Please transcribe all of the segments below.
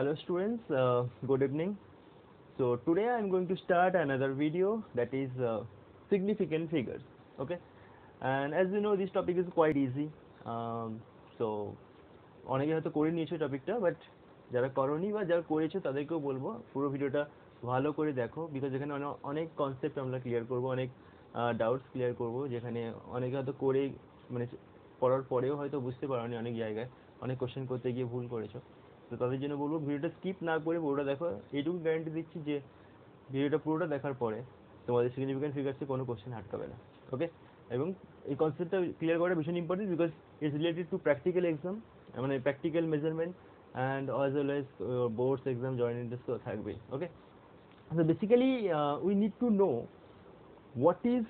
Hello students, good evening. So today I am going to start another video that is significant figures. Okay, and as you know this topic is quite easy. So অনেকে হয়তো করে নিয়েছো টপিকটা, but যারা করনি বা যারা করেছো তাদেরকেও বলবো পুরো ভিডিওটা ভালো করে দেখো, বিকজ এখানে অনেক কনসেপ্ট আমরা ক্লিয়ার করব, অনেক ডাউটস ক্লিয়ার করব, যেখানে অনেকে হয়তো করে মানে পড়ার পরেও হয়তো বুঝতে পারোনি, অনেক জায়গায় অনেক কোশ্চেন করতে গিয়ে ভুল করেছো। তো তাদের জন্য বলবো ভিডিওটা স্কিপ না করে পুরোটা দেখো। এইটুকু গ্যারান্টি দিচ্ছি যে ভিডিওটা পুরোটা দেখার পরে তোমাদের সিগনিফিকেন্ট ফিগার্সে কোনো কোশ্চেন আটকাবে না। ওকে, এবং এই কনসেপ্টটা ক্লিয়ার করা ভীষণ important, because it's related to practical exam, মানে practical measurement and as well as boards exam joint interest তো থাকবেই। ওকে, so basically we need to know what is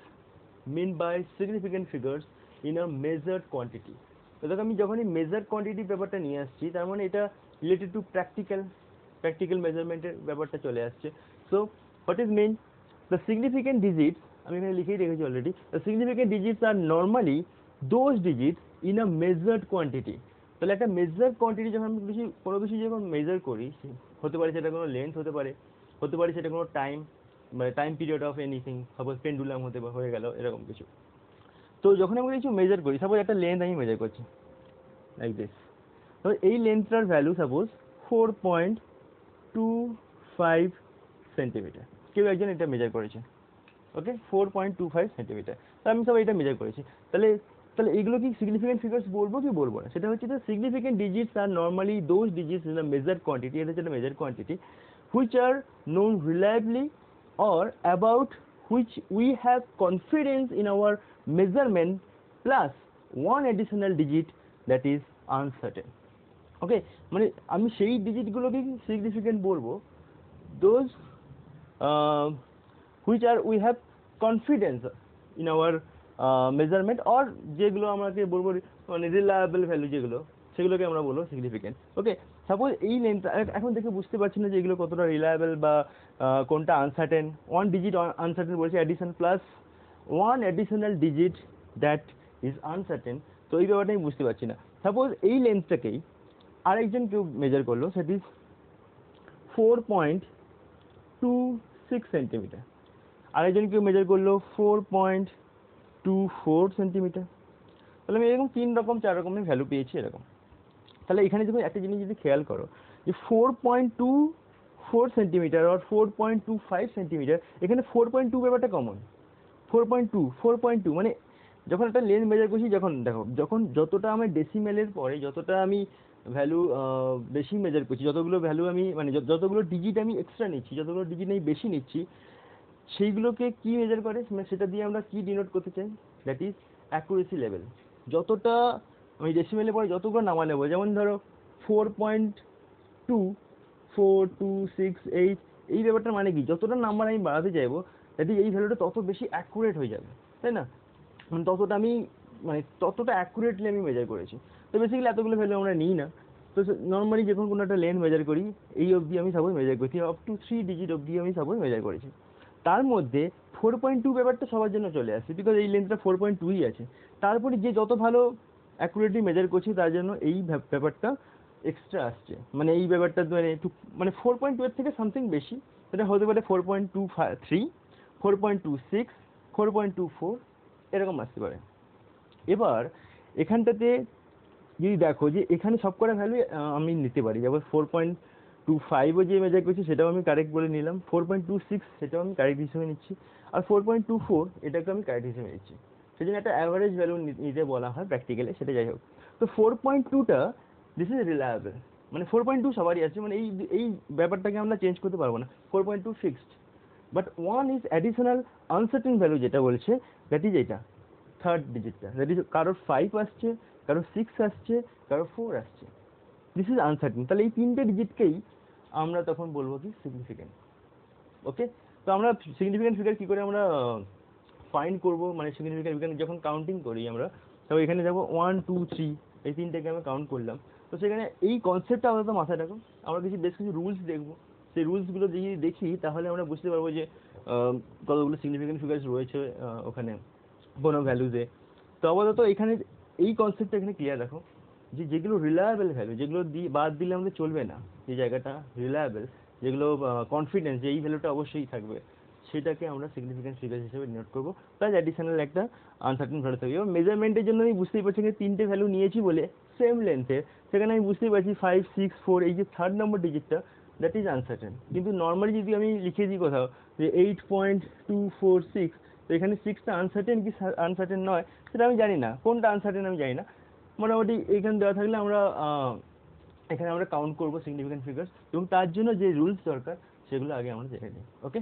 meant by significant figures in a measured quantity. তো দেখো আমি যখনই measure quantity ব্যাপারটা নিয়ে আসছি, তার মানে এটা রিলেটেড টু প্র্যাকটিক্যাল মেজারমেন্টের ব্যাপারটা চলে আসছে। So what is mean the significant digits, আমি এখানে লিখেই রেখেছি already. The significant digits are normally those digits in a measured quantity. তাহলে একটা মেজার্ড কোয়ান্টিটি যখন আমি কোনো কিছু যখন মেজার করি, হতে পারে সেটা কোনো লেন্থ হতে পারে সেটা কোনো টাইম, মানে time period of anything, suppose pendulum হয়ে গেল এরকম কিছু। তো যখন আমি কিছু মেজার করি, সাপোজ একটা লেন্থ আমি মেজার করছি লাইক দিস, তো এই লেন্থটার ভ্যালু সাপোজ 4.25 সেন্টিমিটার, কেউ একজন এটা মেজার করেছে। ওকে, 4.25 সেন্টিমিটার, তো আমি সব এটা মেজার করেছি। তাহলে তাহলে এগুলো কি সিগনিফিকেন্ট ফিগার্স বলবো কি বলবো না, সেটা হচ্ছে যে significant digits are normally those digits in a measured quantity, এটা হচ্ছে measured quantity which are known reliably or about which we have confidence in our measurement plus one additional digit that is uncertain. ওকে, মানে আমি সেই ডিজিটগুলোকে significant বলবো, those which are we have confidence in our measurement, or যেগুলো আমাকে বলবো মানে reliable value যেগুলো, সেগুলোকে আমরা বলবো সিগনিফিকেন্ট। ওকে, সাপোজ এই লেন্থ এখন দেখে বুঝতে পারছি না যে এগুলো কতটা রিলায়েবল বা কোনটা আনসার্টেন। ওয়ান ডিজিট আনসার্টেন বলছে, addition plus one additional digit that is uncertain. তো এই ব্যাপারটা আমি বুঝতে পারছি না। সাপোজ এই লেন্থটাকেই আরেকজন কেউ মেজার করলো, সেট ইজ 4.26 সেন্টিমিটার, আরেকজন কেউ মেজার করলো 4.24 সেন্টিমিটার। তাহলে আমি এরকম 4 রকমের ভ্যালু পেয়েছি এরকম। তাহলে এখানে যখন একটা জিনিস যদি খেয়াল করো যে 4.24 সেন্টিমিটার আর 4.25 সেন্টিমিটার, এখানে 4.2 ব্যাপারটা কমন। 4.2 মানে যখন একটা লেন্থ মেজার করছি, যখন দেখো যখন যতটা আমার ডেসিমেলের পরে যতটা আমি ভ্যালু বেশি মেজার করছি, যতগুলো ভ্যালু আমি মানে যতগুলো ডিজিট আমি এক্সট্রা নিচ্ছি, যতগুলো ডিজিট আমি বেশি নিচ্ছি, সেইগুলোকে কি মেজার করে, মানে সেটা দিয়ে আমরা কি ডিনোট করতে চাই, দ্যাট ইজ অ্যাকুরেসি লেভেল। যতটা আমি ডেসিমেলে পরে যতগুলো নামা নেবো, যেমন ধরো 4.24268, এই ব্যাপারটার মানে কি, যতটা নাম্বার আমি বাড়াতে চাইবো দ্যাট ইজ এই ভ্যালুটা তত বেশি অ্যাকুরেট হয়ে যাবে, তাই না? মানে ততটা আমি মানে ততটা অ্যাকুরেটলি আমি মেজার করেছি। তো বেসিক্যালি এতগুলো ভ্যালু আমরা নিই না। তো নর্মালি যখন কোনো একটা লেন্থ মেজার করি, এই অবধি আমি সাপোজ মেজার করছি, আপ টু 3 ডিজিট অবধি আমি সাপোজ মেজার করেছি। তার মধ্যে 4.2 ব্যাপারটা সবার জন্য চলে আসছে, বিকজ এই লেন্থটা 4.2ই আছে। তারপরে যে যত ভালো অ্যাকুরেটলি মেজার করছি তার জন্য এই ব্যাপারটা এক্সট্রা আসছে, মানে এই ব্যাপারটা মানে একটু মানে 4.2 এর থেকে সামথিং বেশি, সেটা হতে পারে 4.23, 4.26, 4.24 এরকম আসতে পারে। এবার এখানটাতে যদি দেখো যে এখানে সবকটা ভ্যালু আমি নিতে পারি, যেমন 4.25ও যে মেজার করছি সেটাও আমি কারেক্ট বলে নিলাম, 4.26 সেটাও আমি কারেক্ট হিসেবে নিচ্ছি, আর 4.24 এটাকে আমি কারেক্ট হিসেবে নিচ্ছি। সেই জন্য একটা অ্যাভারেজ ভ্যালু নিতে বলা হয় প্র্যাকটিক্যালি, সেটা যাই হোক। তো 4.2টা দিস ইজ রিলায়েবল, মানে 4.2 সবারই আছে, মানে এই ব্যাপারটাকে আমরা চেঞ্জ করতে পারবো না, 4.2 fixed. But one is additional uncertain value, যেটা বলছে দ্যাট ইজ এটা থার্ড ডিজিটটা, দ্যাট ইজ কারোর 5 আসছে, কারোর 6 আসছে, কারোর 4 আসছে, দিস ইজ আনসার্টেন। তাহলে এই তিনটে ডিজিটকেই আমরা তখন বলবো কি সিগনিফিকেন্ট। ওকে, তো আমরা সিগনিফিকেন্ট ফিগার কী করে আমরা ফাইন্ড করবো, মানে সিগনিফিকেন্ট ফিগার যখন কাউন্টিং করি আমরা, তো এখানে যাবো 1 2 3, এই তিনটেকে আমরা কাউন্ট করলাম। তো সেখানে এই কনসেপ্টটা আমাদের মাথায় রাখো, আমরা বেশ কিছু রুলস দেখবো, সেই রুলসগুলো যদি দেখি তাহলে আমরা বুঝতে পারবো যে কতগুলো সিগনিফিকেন্ট ফিগার্স রয়েছে ওখানে কোনো ভ্যালুজে। তো আপাতত এখানে এই কনসেপ্টটা এখানে ক্লিয়ার রাখো। যে যেগুলো রিলায়েবল ভ্যালু, যেগুলো বাদ দিলে আমাদের চলবে না, যে জায়গাটা রিলায়েবল, যেগুলো কনফিডেন্স যে এই ভ্যালুটা অবশ্যই থাকবে, সেটাকে আমরা সিগনিফিকেন্ট ফিগার হিসেবে নোট করবো, প্লাস অ্যাডিশনাল একটা আনসার্টেন ভ্যালু থাকবে। এবং মেজারমেন্টের জন্য আমি বুঝতেই পারছি যে 3টে ভ্যালু নিয়েছি বলে সেম লেন্থের, সেখানে আমি বুঝতেই পারছি 5, 6, 4 এই যে থার্ড নম্বর ডিজিটটা দ্যাট ইজ আনসার্টেন। কিন্তু নর্মালি যদি আমি লিখে দিই কোথাও যে 8.246, তো এখানে 6টা আনসার্টেন কি আনসার্টেন নয় সেটা আমি জানি না, কোনটা আনসার্টেন আমি জানি না। মোটামুটি এইখানে দেওয়া থাকলে আমরা এখানে আমরা কাউন্ট করবো সিগনিফিকেন্ট ফিগার্স, এবং তার জন্য যে রুলস দরকার সেগুলো আগে আমরা জেনে নিই। ওকে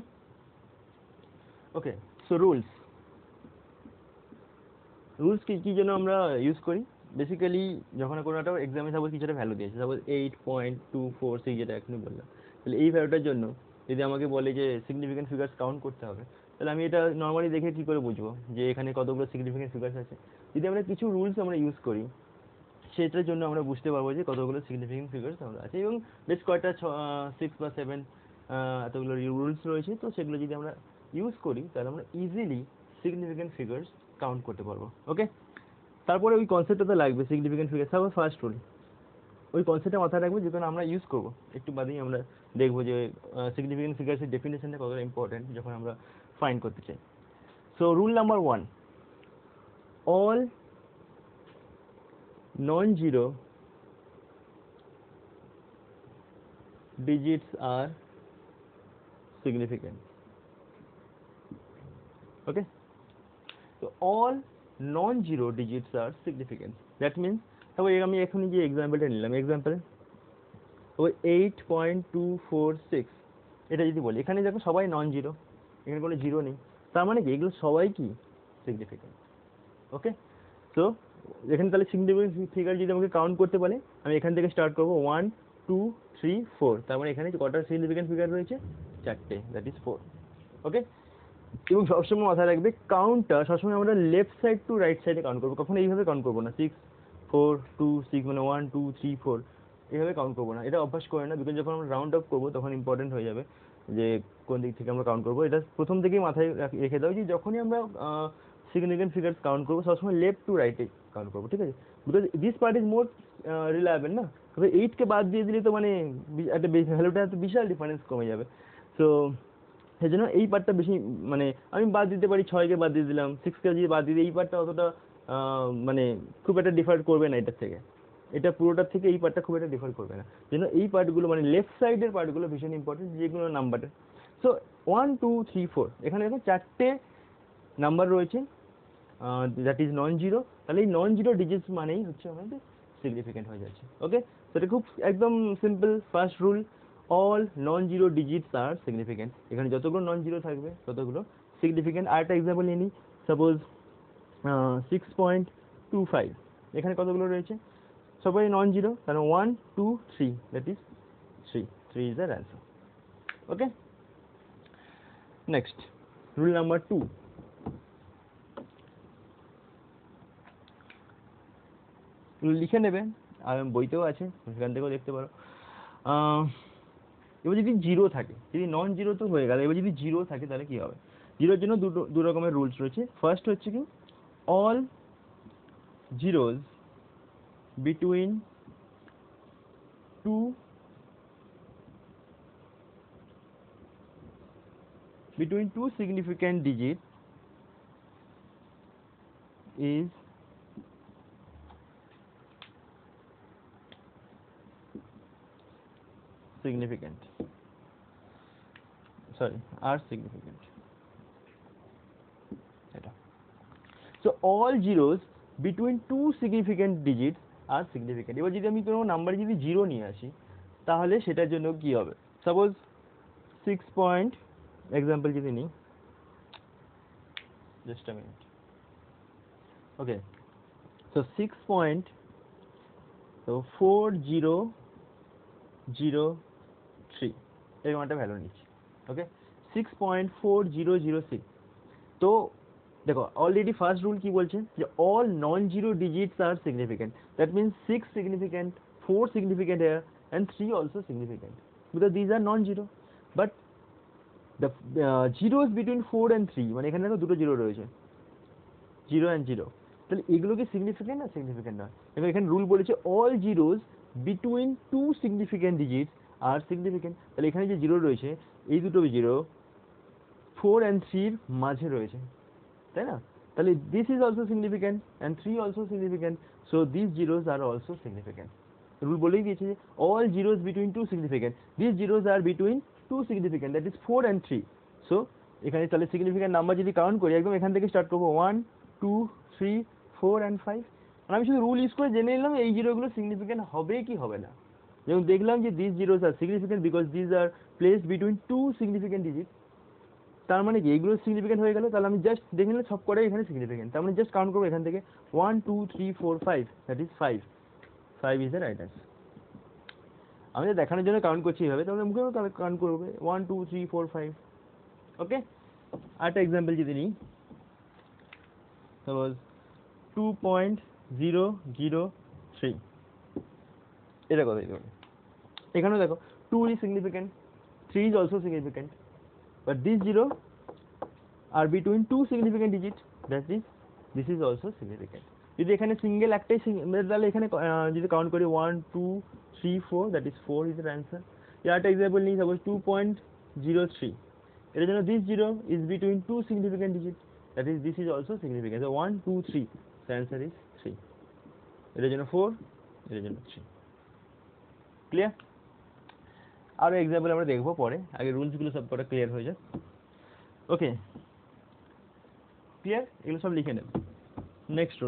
ওকে সো রুলস কি জন্য আমরা ইউজ করি? বেসিক্যালি যখন কোনো একটা এক্সামে সাপোজ কিছু একটা ভ্যালু দিয়েছে, সাপোজ 8.246 যেটা এখনই বললাম, তাহলে এই ভ্যালুটার জন্য যদি আমাকে বলে যে সিগনিফিকেন্ট ফিগার্স কাউন্ট করতে হবে, তাহলে আমি এটা নর্মালি দেখে কী করে বুঝবো যে এখানে কতগুলো সিগনিফিকেন্ট ফিগার্স আছে? যদি আমরা কিছু রুলস আমরা ইউজ করি, সেটার জন্য আমরা বুঝতে পারবো যে কতগুলো সিগনিফিকেন্ট ফিগার্স আমরা আছে, এবং বেশ কয়েকটা 6 বা 7 এতগুলো রুলস রয়েছে। তো সেগুলো যদি আমরা ইউজ করি তাহলে আমরা ইজিলি সিগনিফিকেন্ট ফিগার্স কাউন্ট করতে পারবো। ওকে, তারপরে ওই কনসেপ্টটা লাগবে সিগনিফিকেন্ট ফিগার, তারপর ফার্স্ট রুল, ওই কনসেপ্টটা মাথায় রাখবো যেখানে আমরা ইউজ করবো। একটু বাদেই আমরা দেখবো যে সিগনিফিকেন্ট ফিগার্সের ডেফিনেশনটা কতটা ইম্পর্টেন্ট যখন আমরা ফাইন্ড করতে চাই। So rule number 1, all non-zero digits are significant. Okay, so all non-zero digits are significant. That means তারপর আমি এখন যে এক্সাম্পলটা নিলাম, এক্সাম্পল ওই 8.246, এটা যদি বলি এখানে দেখো সবাই নন জিরো, এখানে কোনো জিরো নেই, তার মানে কি এগুলো সবাই কি সিগনিফিকেন্ট। ওকে, সো এখানে তাহলে সিগনিফিকেন্ট ফিগার যদি আমাকে কাউন্ট করতে বলে, আমি এখান থেকে স্টার্ট করবো 1, 2, 3, 4, তার মানে এখানে কটা সিগনিফিকেন্ট ফিগার রয়েছে? 4টে, দ্যাট ইজ 4। ওকে, এবং সবসময় মাথায় রাখবে কাউন্টটা সবসময় আমরা লেফট সাইড টু রাইট সাইডে কাউন্ট করবো, কখনো এইভাবে কাউন্ট করবো না 6, 4, 2, 6 মানে 1, 2, 3, 4 এইভাবে কাউন্ট করবো না, এটা অভ্যাস করে না, বিকজ যখন আমরা রাউন্ড আপ করবো তখন ইম্পর্টেন্ট হয়ে যাবে যে কোন দিক থেকে আমরা কাউন্ট করবো। এটা প্রথম থেকেই মাথায় রেখে দাও যে যখনই আমরা সিগনিফিকেন্ট ফিগার্স কাউন্ট করবো সবসময় লেফট টু রাইটে কাউন্ট করবো, ঠিক আছে? Because this part is more reliable না, তবে 8কে বাদ দিয়ে দিলে তো মানে একটা ভ্যালুটা একটা বিশাল ডিফারেন্স কমে যাবে। সো সেই জন্য এই পার্টটা বেশি, মানে আমি বাদ দিতে পারি 6কে বাদ দিয়ে দিলাম, 6কে যদি বাদ দিয়ে দিই এই পার্টটা অতটা মানে খুব একটা ডিফার করবে না এটার থেকে, এটা পুরোটার থেকে এই পার্টটা খুব একটা ডিফার করবে না, যেন এই পার্টগুলো মানে লেফট সাইডের পার্টগুলো ভীষণ ইম্পর্টেন্ট, যেগুলো নাম্বারে। সো 1, 2, 3, 4 এখানে দেখো 4টে নাম্বার রয়েছে দ্যাট ইজ নন জিরো, তাহলে এই নন জিরো ডিজিটস মানেই হচ্ছে আমাদের সিগনিফিকেন্ট হয়ে যাচ্ছে। ওকে, সেটা খুব একদম simple first rule, all non zero digits are significant, এখানে যতগুলো নন জিরো থাকবে ততগুলো সিগনিফিকেন্ট। আর একটা এক্সাম্পল নিয়ে নিই, সাপোজ 6.25, এখানে কতগুলো রয়েছে? সবাই নন জিরো, তাহলে 1, 2, 3, that is 3 is their answer. Okay, next rule number 2, লিখে নেবে, আর বইতেও আছে সেখান থেকেও দেখতে পারো। এবার যদি জিরো থাকে, যদি নন জিরো তো হয়ে গেল, এবার যদি জিরো থাকে তাহলে কি হবে? জিরোর জন্য দু রকমের রুলস রয়েছে। ফার্স্ট হচ্ছে কি, all zeros between two significant digit is significant, sorry, are significant, এটা। So all zeros between two significant digits are significant। এবার যদি আমি কোনো নাম্বার যদি জিরো নিয়ে আসি তাহলে সেটার জন্য কি হবে? সাপোজ 6 পয়েন্ট এক্সাম্পল যদি নিই, just a minute. Okay, so 6.4003 এরকম একটা ভ্যালু নিচ্ছি। ওকে, 6.4006। তো দেখো অলরেডি ফার্স্ট রুল কি বলছে যে all non zero digits are significant, that means 6 significant, 4 significant here and 3 also significant because these are non zero, but the zeros between 4 and 3 মানে এখানে দেখো দুটো জিরো রয়েছে, 0 and 0, তাহলে এগুলো কি সিগনিফিকেন্ট না সিগনিফিকেন্ট নয়? এবার এখানে রুল বলেছে all zeros between two significant digits are significant. তাহলে এখানে যে জিরো রয়েছে এই দুটো জিরো 4 and 3 এর মাঝে রয়েছে, তাই না? তাহলে this is also significant and 3 also significant, so this zeros are also significant. Rule বলেই দিয়েছে যে all zeros between two significant, this zeros are between two significant, that is 4 and 3। So এখানে তাহলে সিগনিফিকেন্ট নাম্বার যদি count করি একদম এখান থেকে স্টার্ট করবো 1 2 3 4 and 5। আর আমি শুধু রুল ইউজ করে জেনে নিলাম এই জিরোগুলো সিগনিফিকেন্ট হবে কি হবে না। যেমন দেখলাম যে this zeros are significant because this are placed between two significant digit. তার মানে কি এইগুলো সিগনিফিকেন্ট হয়ে গেল। তাহলে আমি জাস্ট দেখে নিলাম সব কটাই এখানে সিগনিফিকেন্ট, তার মানে জাস্ট কাউন্ট করবো এখান থেকে 1 2 3 4 5, that is 5 is the right answer. আমি তো দেখানোর জন্য কাউন্ট করছি এইভাবে, তাহলে মুখে কাউন্ট করবে 1 2 3 4 5। ওকে, আরেকটা এক্সাম্পল যদি নিই, সাপোজ 2.003, এটা কথা দিতে হবে। এখানেও দেখো 2 is significant, 3 is also significant, but these zero are between two significant digits, that is this is also significant। যদি এখানে সিঙ্গেল একটাই তাহলে এখানে যদি কাউন্ট করি 1 2 3 4, that is 4 is the answer। একটা এক্সাম্পল নিই, সাপোজ 2.03, এর জন্য this zero is between two significant digits, that is this is also significant, so 1 2 3, the answer is 3। এর জন্য 4, এর জন্য 3। ক্লিয়ার? আরো এক্সাম্পল আমরা দেখবো পরে, আগে রুলস গুলো সব কটা ক্লিয়ার হয়ে যাক। ওকে, ক্লিয়ার? এগুলো সব লিখে নেব। নেক্সট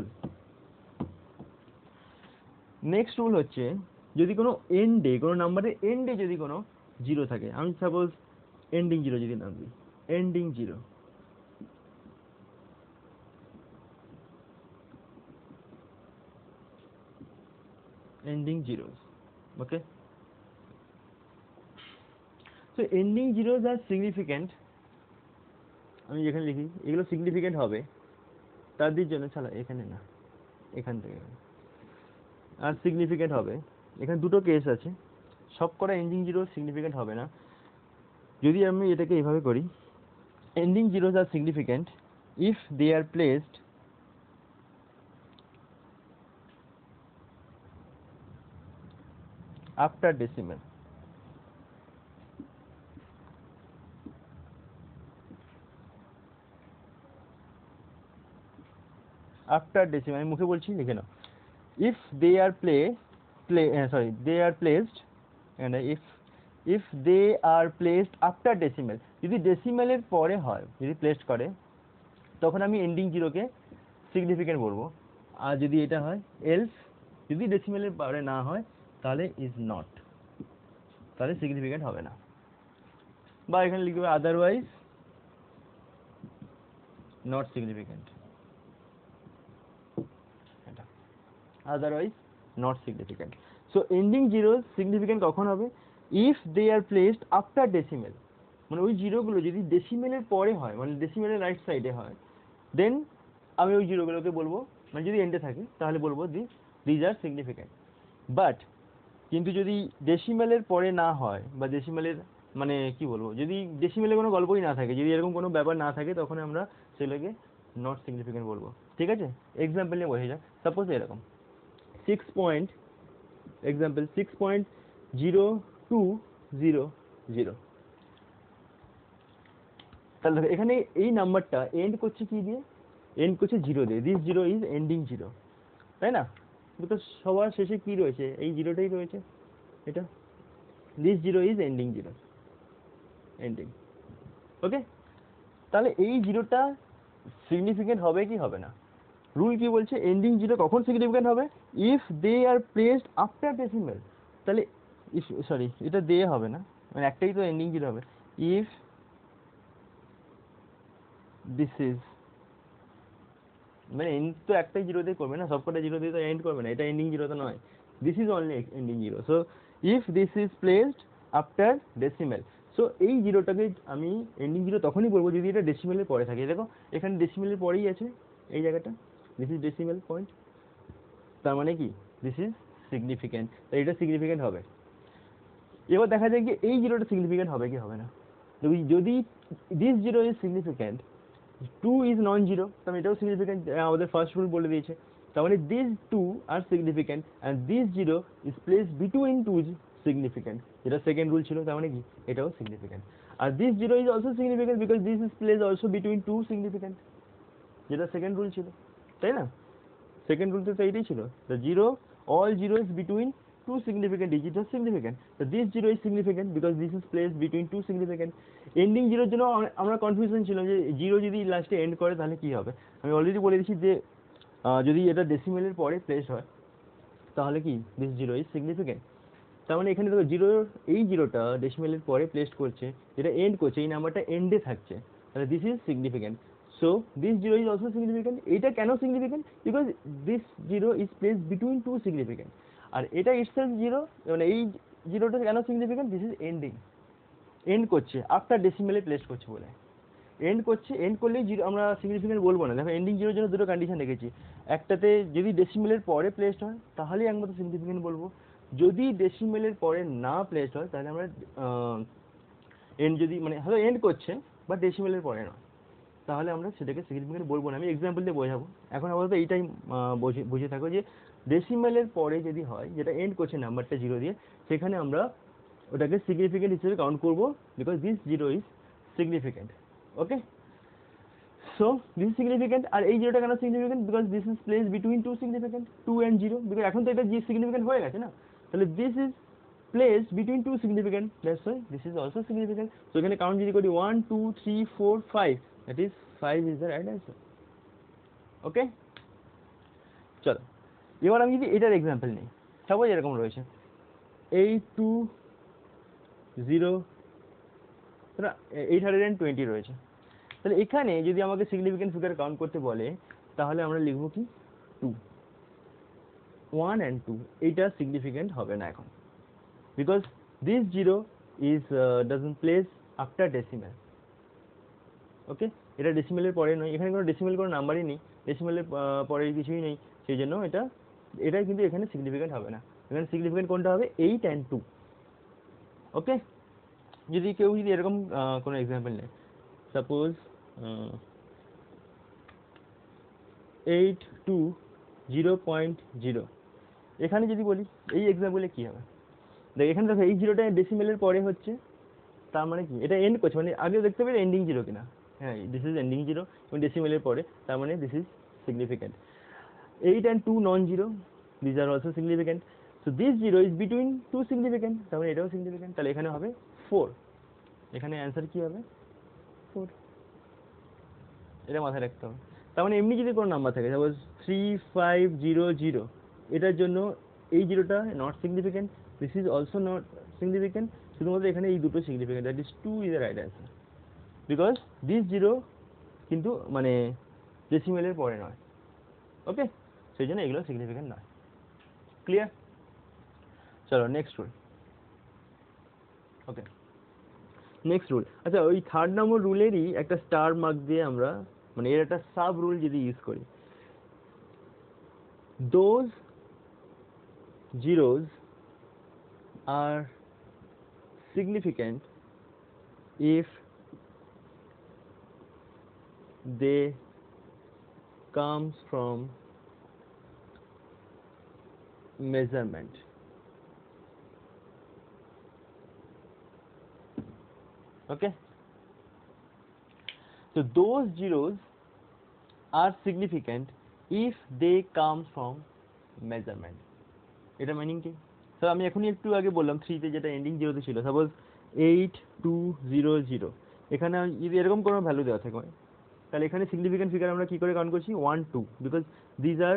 রুল হচ্ছে যদি কোনো এন্ডে, কোনো নাম্বারের এন্ডে যদি কোনো জিরো থাকে, আমি সাপোজ এন্ডিং জিরো যদি নাম দিই, ending zero, ending zero, okay. So ending zeros are significant, আমি যেখানে লিখি এগুলো সিগনিফিকেন্ট হবে তাদের জন্য, ছাড়া এখানে না, এখান থেকে আর সিগনিফিকেন্ট হবে। এখানে দুটো কেস আছে, সব কটা এন্ডিং জিরো সিগনিফিকেন্ট হবে না। যদি আমি এটাকে এইভাবে করি, ending zeros are significant if they are placed after decimal. After decimal, আমি মুখে বলছি, লিখে নাও। if they are they are placed, and if they are placed after decimal, যদি ডেসিমেলের পরে হয়, যদি প্লেসড করে, তখন আমি এন্ডিং জিরোকে সিগনিফিকেন্ট বলবো। আর যদি এটা হয় এলস, যদি ডেসিমেলের পরে না হয় তাহলে ইজ নট, তাহলে সিগনিফিকেন্ট হবে না। বা এখানে লিখবে otherwise not significant, otherwise not significant। so ending zeros significant কখন হবে? if they are placed after decimal, মানে ওই জিরোগুলো যদি ডেসিমেলের পরে হয়, মানে ডেসিমেলের রাইট সাইডে হয়, দেন আমি ওই জিরোগুলোকে বলবো, মানে যদি এন্ডে থাকে তাহলে বলবো দিজ আর সিগনিফিকেন্ট। বাট কিন্তু যদি ডেসিমেলের পরে না হয়, বা ডেসিমেলের মানে কি বলবো, যদি ডেসিমেলের কোনো গল্পই না থাকে, যদি এরকম কোনো ব্যাপার না থাকে, তখন আমরা সেগুলোকে নট সিগনিফিকেন্ট বলবো। ঠিক আছে, এক্সাম্পল নিয়ে বোঝা যাক। সাপোজ এরকম 6.0200, তাহলে এখানে এই নাম্বারটা এন্ড করছে কি দিয়ে? এন্ড করছে জিরো দিয়ে, this zero is ending zero, তাই না? তো সবার শেষে কি রয়েছে? এই জিরোটাই রয়েছে, এটা this zero is ending zero, ending. Okay, তাহলে এই জিরোটা সিগনিফিকেন্ট হবে কি হবে না? রুল কি বলছে? এন্ডিং জিরো কখন সিগনিফিকেন্ট হবে? If they are placed after decimal. তাহলে ইফ, সরি এটা দে হবে না, মানে একটাই তো এন্ডিং জিরো হবে। ইফ দিস ইজ, মানে এন্ড তো একটাই জিরো দিয়ে করবে না, সবকটা জিরো দিয়ে তো এন্ড করবে না, এটা এন্ডিং জিরো তো নয়, this is only ending zero. So if this is placed after decimal, so এই জিরোটাকে আমি এন্ডিং জিরো তখনই বলবো যদি এটা ডেসিমেলের পরে থাকে। দেখো এখানে ডেসিমেলের পরেই আছে এই জায়গাটা, দিস ইজ ডেসিমেল পয়েন্ট, তার মানে কি দিস ইজ সিগনিফিকেন্ট, তাই এটা সিগনিফিকেন্ট হবে। এবার দেখা যায় যে এই জিরোটা সিগনিফিকেন্ট হবে কি হবে না। যদি this zero is significant, 2 is non zero, তার মানে এটাও সিগনিফিকেন্ট, আমাদের ফার্স্ট রুল বলে দিয়েছে। তার মানে this 2 are significant and this 0 is place between 2 is significant, যেটা সেকেন্ড রুল ছিল, তার মানে কি এটাও সিগনিফিকেন্ট। আর this 0 is also significant because this is place also between 2 significant, যেটা সেকেন্ড রুল ছিল, তাই না? সেকেন্ড রুল তো এইটাই ছিল, the zero, all zeros between two significant digits are significant, so this zero is significant because this is placed between two significant. Ending zero জন্য আমরা confusion ছিল যে জিরো যদি লাস্টে এন্ড করে তাহলে কি হবে। আমি অলরেডি বলে দিচ্ছি যে যদি এটা ডেসিমেলের পরে প্লেস হয় তাহলে কি দিস জিরো ইজ সিগনিফিকেন্ট। তার মানে এখানে দেখো জিরো, এই জিরোটা ডেসিমেলের পরে প্লেস করছে, যেটা এন্ড করছে, এই নাম্বারটা এন্ডে থাকছে, তাহলে this is significant. So this zero is also significant. এটা কেন significant? Because this zero is place between two significant. আর এটা ইটসেলফ জিরো, মানে এই জিরোটা কেন significant? This is ending, end করছে আফটার ডেসিমেলে প্লেস করছে বলে। এন্ড করছে, এন্ড করলেই জিরো আমরা সিগনিফিকেন্ট বলবো না। দেখো এন্ডিং জিরোর জন্য দুটো কন্ডিশন রেখেছি, একটাতে যদি ডেসিমেলের পরে প্লেসড হয় তাহলেই একমাত্র সিগনিফিকেন্ট বলবো, যদি ডেসিমেলের পরে না প্লেসড হয় তাহলে আমরা এন্ড যদি মানে হয়তো এন্ড করছে বা ডেসিমেলের পরে নয় তাহলে আমরা সেটাকে সিগনিফিকেন্ট বলবো না। আমি এক্সাম্পল দিয়ে বোঝাবো, এখন আপাতত এইটাই বুঝে থাকো যে ডেসিমেলের পরে যদি হয়, যেটা এন্ড করছে নাম্বারটা জিরো দিয়ে, সেখানে আমরা ওটাকে সিগনিফিকেন্ট হিসেবে কাউন্ট করবো because this zero is significant. Okay, so this is significant. আর এই জিরোটা কেন significant? Because this is place between two significant, 2 and 0, because এখন তো এটা সিগনিফিকেন্ট হয়ে গেছে না, তাহলে this is place between two significant, that's why this is also significant. So এখানে কাউন্ট যদি করি 1 2 3 4 5, that is 5 is the right answer. Okay, চলো এবার আমি যদি এটার এক্সাম্পল নিই, সাপোজ এরকম রয়েছে 8 2 0, 820 রয়েছে, তাহলে এখানে যদি আমাকে সিগনিফিকেন্ট ফিগার কাউন্ট করতে বলে তাহলে আমরা লিখবো কি 2, 1 and 2, এইটা সিগনিফিকেন্ট হবে না এখন because this zero is doesn't place after decimal. Okay, এটা ডেসিমেলের পরে নয়, এখানে কোনো ডেসিমেল কোনো নাম্বারই নেই, ডেসিমেলের পরে কিছুই নেই, সেই জন্য এটা কিন্তু এখানে সিগনিফিকেন্ট হবে না। এখানে সিগনিফিকেন্ট কোনটা হবে? 8 and 2। ওকে, যদি কেউ যদি এরকম কোনো এক্সাম্পল নেয়, সাপোজ 8 2 0.0, এখানে যদি বলি এই এক্সাম্পলে কি হবে? দেখ এখানে দেখো এই জিরোটা ডেসিমেলের পরে হচ্ছে, তার মানে কি এটা এন্ড করছে, মানে আগে দেখতে পাবে এন্ডিং জিরো কিনা, হ্যাঁ দিস ইজ এন্ডিং জিরো এবং ডেসিমেলের পরে, তার মানে this is significant. 8 and 2 non zero, this are also significant. So this zero is between two significant, তার মানে এটাও সিগনিফিকেন্ট, তাহলে এখানে হবে 4। এখানে অ্যান্সার কি হবে? 4। এটা মাথায় রাখতে হবে। তার মানে এমনি যদি কোনো নাম্বার থাকে, সাপোজ 3 5 0 0, এটার জন্য এই জিরোটা not significant, this is also not significant, শুধুমাত্র এখানে এই দুটো significant, that is 2 is the right answer because this zero কিন্তু মানে ডেসিমেলের পরে নয়। ওকে, সেই জন্য এগুলো সিগনিফিকেন্ট নয়। ক্লিয়ার? চলো নেক্সট রুল। ওকে, নেক্সট রুল, আচ্ছা ওই থার্ড নম্বর রুলেরই একটা স্টার মার্ক দিয়ে আমরা মানে এর একটা সাব রুল যদি ইউজ করি, those zeros are significant if they comes from measurement. Okay, so those zeros are significant if they comes from measurement. এটা মিনিং কি? স্যার আমি এখনই একটু আগে বললাম 3 তে যেটা এন্ডিং জিরোতে ছিল, সাপোজ 8 2 0 0, এখানে যদি এরকম কোনো ভ্যালু দেওয়া থাকে তাহলে এখানে সিগনিফিকেন্ট ফিগার আমরা কি করে কাউন্ট করছি? 1 2, বিকজ দিজ আর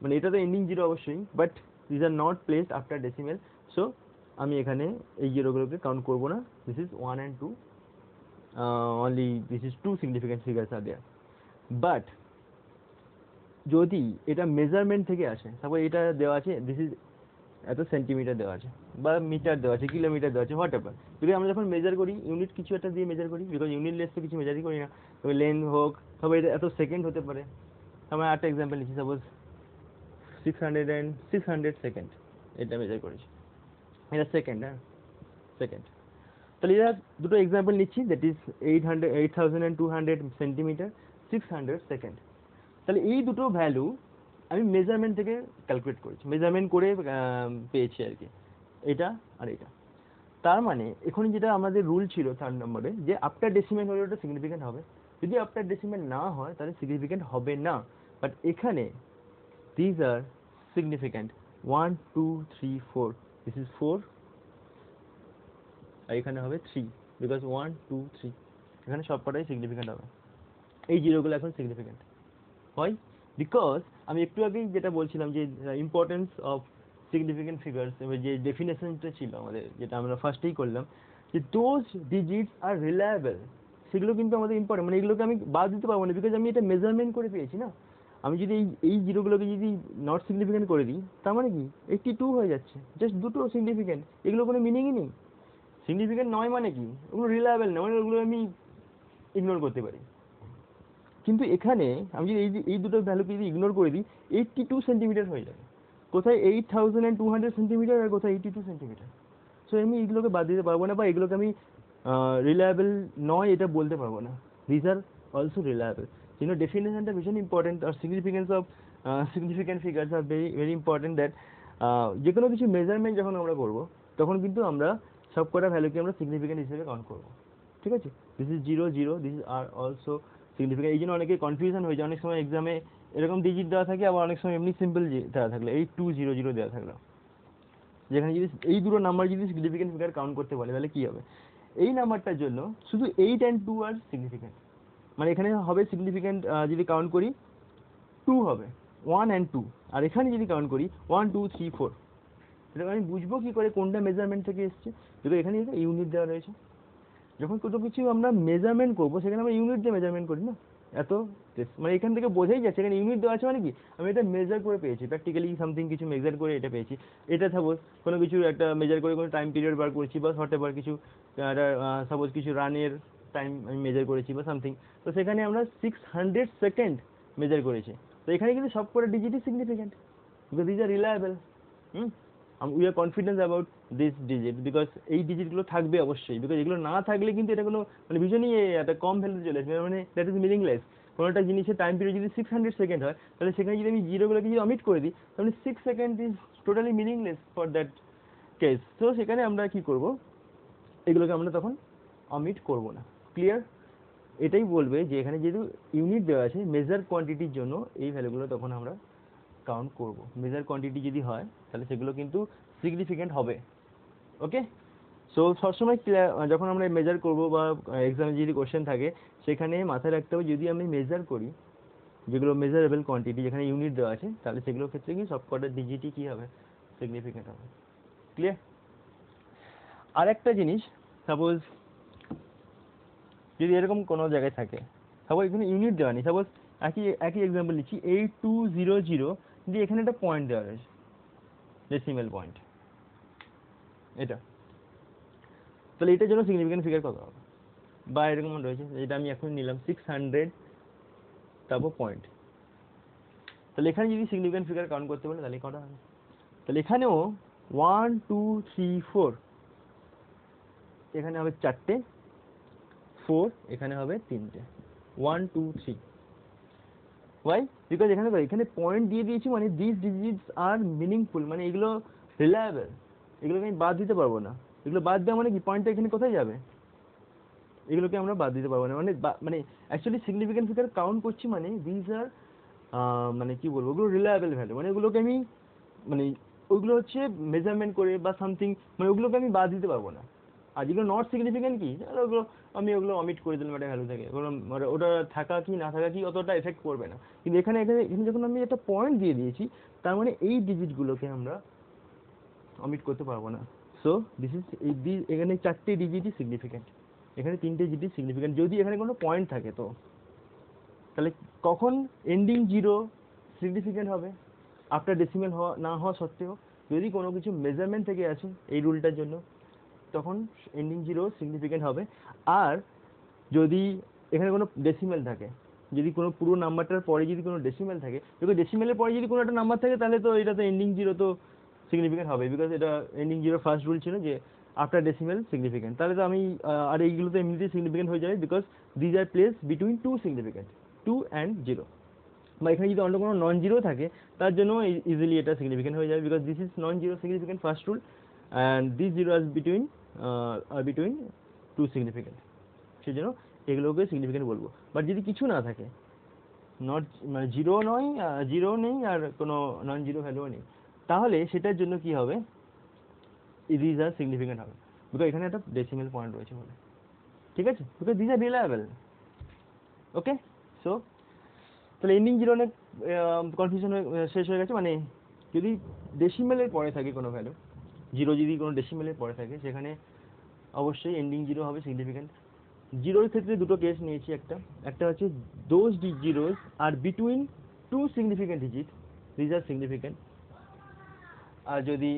মানে এটা তো এন্ডিং জিরো অবশ্যই, but these are not placed after decimal, so আমি এখানে এই জিরোগুলোকে কাউন্ট করবো না। This is 1 and 2, only this is 2 significant figures are there. But যদি এটা মেজারমেন্ট থেকে আসে, সাপোজ এটা দেওয়া আছে দিস ইজ এত সেন্টিমিটার দেওয়া আছে বা মিটার দেওয়া আছে, কিলোমিটার দেওয়া আছে, হোয়াট এভার, যদি আমরা যখন মেজার করি ইউনিট কিছু একটা দিয়ে মেজার করি, বিকজ ইউনিট লেস তো কিছু মেজারই করি না, তবে লেন্থ হোক, তবে এটা এত সেকেন্ড হতে পারে। আমরা একটা এক্সাম্পল নিচ্ছি, সাপোজ 600 সেকেন্ড এটা মেজার করেছি, এটা সেকেন্ড, হ্যাঁ সেকেন্ড। তাহলে এটা দুটো এক্সাম্পল নিচ্ছি, দ্যাট ইজ 8200 সেন্টিমিটার, 600 সেকেন্ড। তাহলে এই দুটো ভ্যালু আমি মেজারমেন্ট থেকে ক্যালকুলেট করেছি, মেজারমেন্ট করে পেয়েছি আর কি, এটা আর এটা। তার মানে এখন যেটা আমাদের রুল ছিল 3rd নম্বরে, যে আফটার ডেসিমেল হলে ওটা সিগনিফিকেন্ট হবে, যদি আফটার ডেসিমেল না হয় তাহলে সিগনিফিকেন্ট হবে না। বাট এখানে this are significant, 1 2 3 4, this is 4 আর এখানে হবে 3, বিকজ 1 2 3 এখানে সবকটাই সিগনিফিকেন্ট হবে, এই জিরোগুলো এখন সিগনিফিকেন্ট হয়। বিকজ আমি একটু আগেই যেটা বলছিলাম যে ইম্পর্টেন্স অফ সিগনিফিকেন্ট ফিগার্স, এবার যে ডেফিনেশনটা ছিল আমাদের, যেটা আমরা ফার্স্টেই করলাম, যে দোজ ডিজিটস আর রিলায়েবল, সেগুলো কিন্তু আমাদের ইম্পর্টেন্ট, মানে এগুলোকে আমি বাদ দিতে পারবো না, বিকজ আমি এটা মেজারমেন্ট করে পেয়েছি না। আমি যদি এই জিরোগুলোকে যদি নট সিগনিফিকেন্ট করে দিই, তার মানে কি 82 হয়ে যাচ্ছে, জাস্ট দুটো সিগনিফিকেন্ট, এগুলো কোনো মিনিংই নেই। সিগনিফিকেন্ট নয় মানে কি, ওগুলো রিলায়েবল না, মানে ওগুলো আমি ইগনোর করতে পারি। কিন্তু এখানে আমি যদি এই দুটো ভ্যালুকে যদি ইগনোর করে দিই, 82 সেন্টিমিটার হয়ে যাবে, কোথায় 8200 সেন্টিমিটার আর কোথায় 82 সেন্টিমিটার। সো আমি এগুলোকে বাদ দিতে পারবো না, বা এগুলোকে আমি রিলায়েবল নয় এটা বলতে পারবো না। This are also reliable. ডেফিনেশনটা ভীষণ ইম্পর্টেন্ট, আর significance of significant figures are very very important, that যে কোনো কিছু মেজারমেন্ট যখন আমরা করবো তখন কিন্তু আমরা সব কটা ভ্যালুকে আমরা সিগনিফিকেন্ট হিসেবে কাউন্ট করবো, ঠিক আছে। This is 0 0, this are also significant. এই জন্য অনেকে কনফিউশন হয়ে যায়, অনেক সময় এক্সামে এরকম ডিজিট দেওয়া থাকে, আবার অনেক সময় এমনি সিম্পল দেওয়া থাকলে 8200 দেওয়া থাকলো, যেখানে যদি এই দুটো নাম্বার যদি সিগনিফিকেন্ট ফিগার কাউন্ট করতে বলে তাহলে কি হবে, এই নাম্বারটার জন্য শুধু 8 and 2 আর সিগনিফিকেন্ট, মানে এখানে হবে সিগনিফিকেন্ট যদি কাউন্ট করি 2 হবে, 1 and 2, আর এখানে যদি কাউন্ট করি 1 2 3 4। এটা আমি বুঝবো কি করে কোনটা মেজারমেন্ট থেকে এসছে, যদি এখানে ইউনিট দেওয়া রয়েছে। যখন কোনো কিছু আমরা মেজারমেন্ট করবো সেখানে আমরা ইউনিট দিয়ে মেজারমেন্ট করি না, এত মানে এখান থেকে বোঝাই যাচ্ছে এখানে ইউনিট দেওয়া আছে, মানে কি আমি এটা মেজার করে পেয়েছি, প্র্যাকটিক্যালি সামথিং কিছু মেজার করে এটা পেয়েছি। এটা সাপোজ কোনো কিছু একটা মেজার করে কোনো টাইম পিরিয়ড বার করছি, বা হতে পারে কিছু সাপোজ কিছু রানের টাইম আমি মেজার করেছি বা সামথিং, তো সেখানে আমরা 600 সেকেন্ড মেজার করেছি। তো এখানে কিন্তু সব করে ডিজিটই significant, because these are reliable. We are confidence about this digit, because এই ডিজিটগুলো থাকবে অবশ্যই, বিকজ এগুলো না থাকলে কিন্তু এটা কোনো মানে ভীষণই একটা কম ভ্যালুতে চলে আসবে, মানে দ্যাট ইজ মিনিংলেস। কোনো একটা জিনিসের টাইম পিরিয়ড যদি 600 সেকেন্ড হয়, তাহলে সেখানে যদি আমি জিরোগুলোকে যদি অমিট করে দিই, তাহলে 6 second is totally meaningless for that case. তো সেখানে আমরা কি করব, এগুলোকে আমরা তখন অমিট করব না। ক্লিয়ার? এটাই বলবে যে এখানে যেহেতু ইউনিট দেওয়া আছে মেজার কোয়ান্টিটির জন্য, এই ভ্যালুগুলো তখন আমরা কাউন্ট করব। মেজার কোয়ান্টিটি যদি হয় তাহলে সেগুলো কিন্তু সিগনিফিকেন্ট হবে। ওকে, সো সবসময় যখন আমরা মেজার করব বা এক্সামে যদি কোশ্চেন থাকে সেখানে মাথায় রাখতে হবে, যদি আমি মেজার করি যেগুলো মেজারেবল কোয়ান্টিটি যেখানে ইউনিট দেওয়া আছে, তাহলে সেগুলোর ক্ষেত্রে কি সবকটা ডিজিটই কি হবে, সিগনিফিকেন্ট হবে। ক্লিয়ার? আর একটা জিনিস, সাপোজ যদি এরকম কোনো জায়গায় থাকে, সাপোজ এখানে ইউনিট দেওয়া নেই, সাপোজ একই এক্সাম্পল নিচ্ছি 8200, দিয়ে এখানে একটা পয়েন্ট দেওয়া রয়েছে, ডেসিমেল পয়েন্ট এটা, তাহলে এটার জন্য সিগনিফিকেন্ট ফিগার কত হবে, বা এরকম রয়েছে যেটা আমি এখন নিলাম 600, তারপর পয়েন্ট। তাহলে এখানে যদি সিগনিফিকেন্ট ফিগার কাউন্ট করতে বলে তাহলে কটা হবে, তাহলে এখানেও 1 2 3 4, এখানে হবে 4টে, 4 এখানে হবে 3টে, 1 2 3। ওয়াই? বিকজ এখানে পয়েন্ট দিয়ে দিয়েছি, মানে দিস ডিজিটস আর মিনিংফুল, মানে এগুলো রিলায়েবল, এগুলোকে আমি বাদ দিতে পারবো না। এগুলো বাদ দেওয়া মানে কি, পয়েন্টটা এখানে কোথায় যাবে, এগুলোকে আমরা বাদ দিতে পারবো না। মানে অ্যাকচুয়ালি সিগনিফিকেন্ট ফিগার কাউন্ট করছি, মানে দিস আর মানে কি বলবো, ওগুলো রিলায়েবল ভ্যালু, মানে ওগুলোকে আমি মানে ওইগুলো হচ্ছে মেজারমেন্ট করে বা সামথিং, মানে ওগুলোকে আমি বাদ দিতে পারবো না। আর যেগুলো নট সিগনিফিকেন্ট কি, ওগুলো আমি ওগুলো অমিট করে দিলাম একটা ভ্যালু থেকে, ওগুলো ওটা থাকা কি না থাকা কি অতটা এফেক্ট করবে না। কিন্তু এখানে যখন আমি একটা পয়েন্ট দিয়ে দিয়েছি, তার মানে এই ডিজিটগুলোকে আমরা অমিট করতে পারবো না। সো দিস ইজ এখানে 4টে ডিজিটই সিগনিফিকেন্ট, এখানে 3টে ডিজিট সিগনিফিকেন্ট যদি এখানে কোনো পয়েন্ট থাকে। তো তাহলে কখন এন্ডিং 0 সিগনিফিকেন্ট হবে, আফটার ডেসিমেল না হওয়া সত্ত্বেও, যদি কোনো কিছু মেজারমেন্ট থেকে আসে এই রুলটার জন্য, তখন এন্ডিং 0 সিগনিফিকেন্ট হবে। আর যদি এখানে কোনো ডেসিমেল থাকে, যদি কোনো পুরো নাম্বারটার পরে যদি কোনো ডেসিমেল থাকে, দেখো ডেসিমেলের পরে যদি কোনো একটা নাম্বার থাকে, তাহলে তো এটা তো এন্ডিং 0 তো সিগনিফিকেন্ট হবে, বিকজ এটা এন্ডিং 0 ফার্স্ট রুল ছিল যে আফটার ডেসিমেল সিগনিফিকেন্ট। তাহলে তো আমি আর এইগুলো তো এমনিতেই সিগনিফিকেন্ট হয়ে যাবে, because these are place between two significant. 2 and 0, বা এখানে যদি অন্য কোনো নন জিরো থাকে তার জন্য ইজিলি এটা সিগনিফিকেন্ট হয়ে যাবে, because this is non zero significant first rule and this zero are between two significant, সেই জন্য এগুলোকে সিগনিফিকেন্ট বলবো। বাট যদি কিছু না থাকে, নট মানে জিরো নয়, জিরো নেই আর কোনো নন জিরো ভ্যালুও নেই, তাহলে সেটার জন্য কি হবে, দিস আর সিগনিফিকেন্ট হবে, বিকজ এখানে একটা ডেসিমেল পয়েন্ট রয়েছে বলে, ঠিক আছে, because this are reliable. Okay, so তাহলে এন্ডিং জিরো অনেক কনফিউশন শেষ হয়ে গেছে, মানে যদি ডেসিমেলের পরে থাকে কোনো ভ্যালু, জিরো যদি কোনো ডেসিমেলের পরে থাকে সেখানে অবশ্যই এন্ডিং জিরো হবে সিগনিফিকেন্ট। জিরোর ক্ষেত্রে দুটো কেস নিয়েছি, একটা হচ্ছে those zeros are between two significant digit, this are significant. আর যদি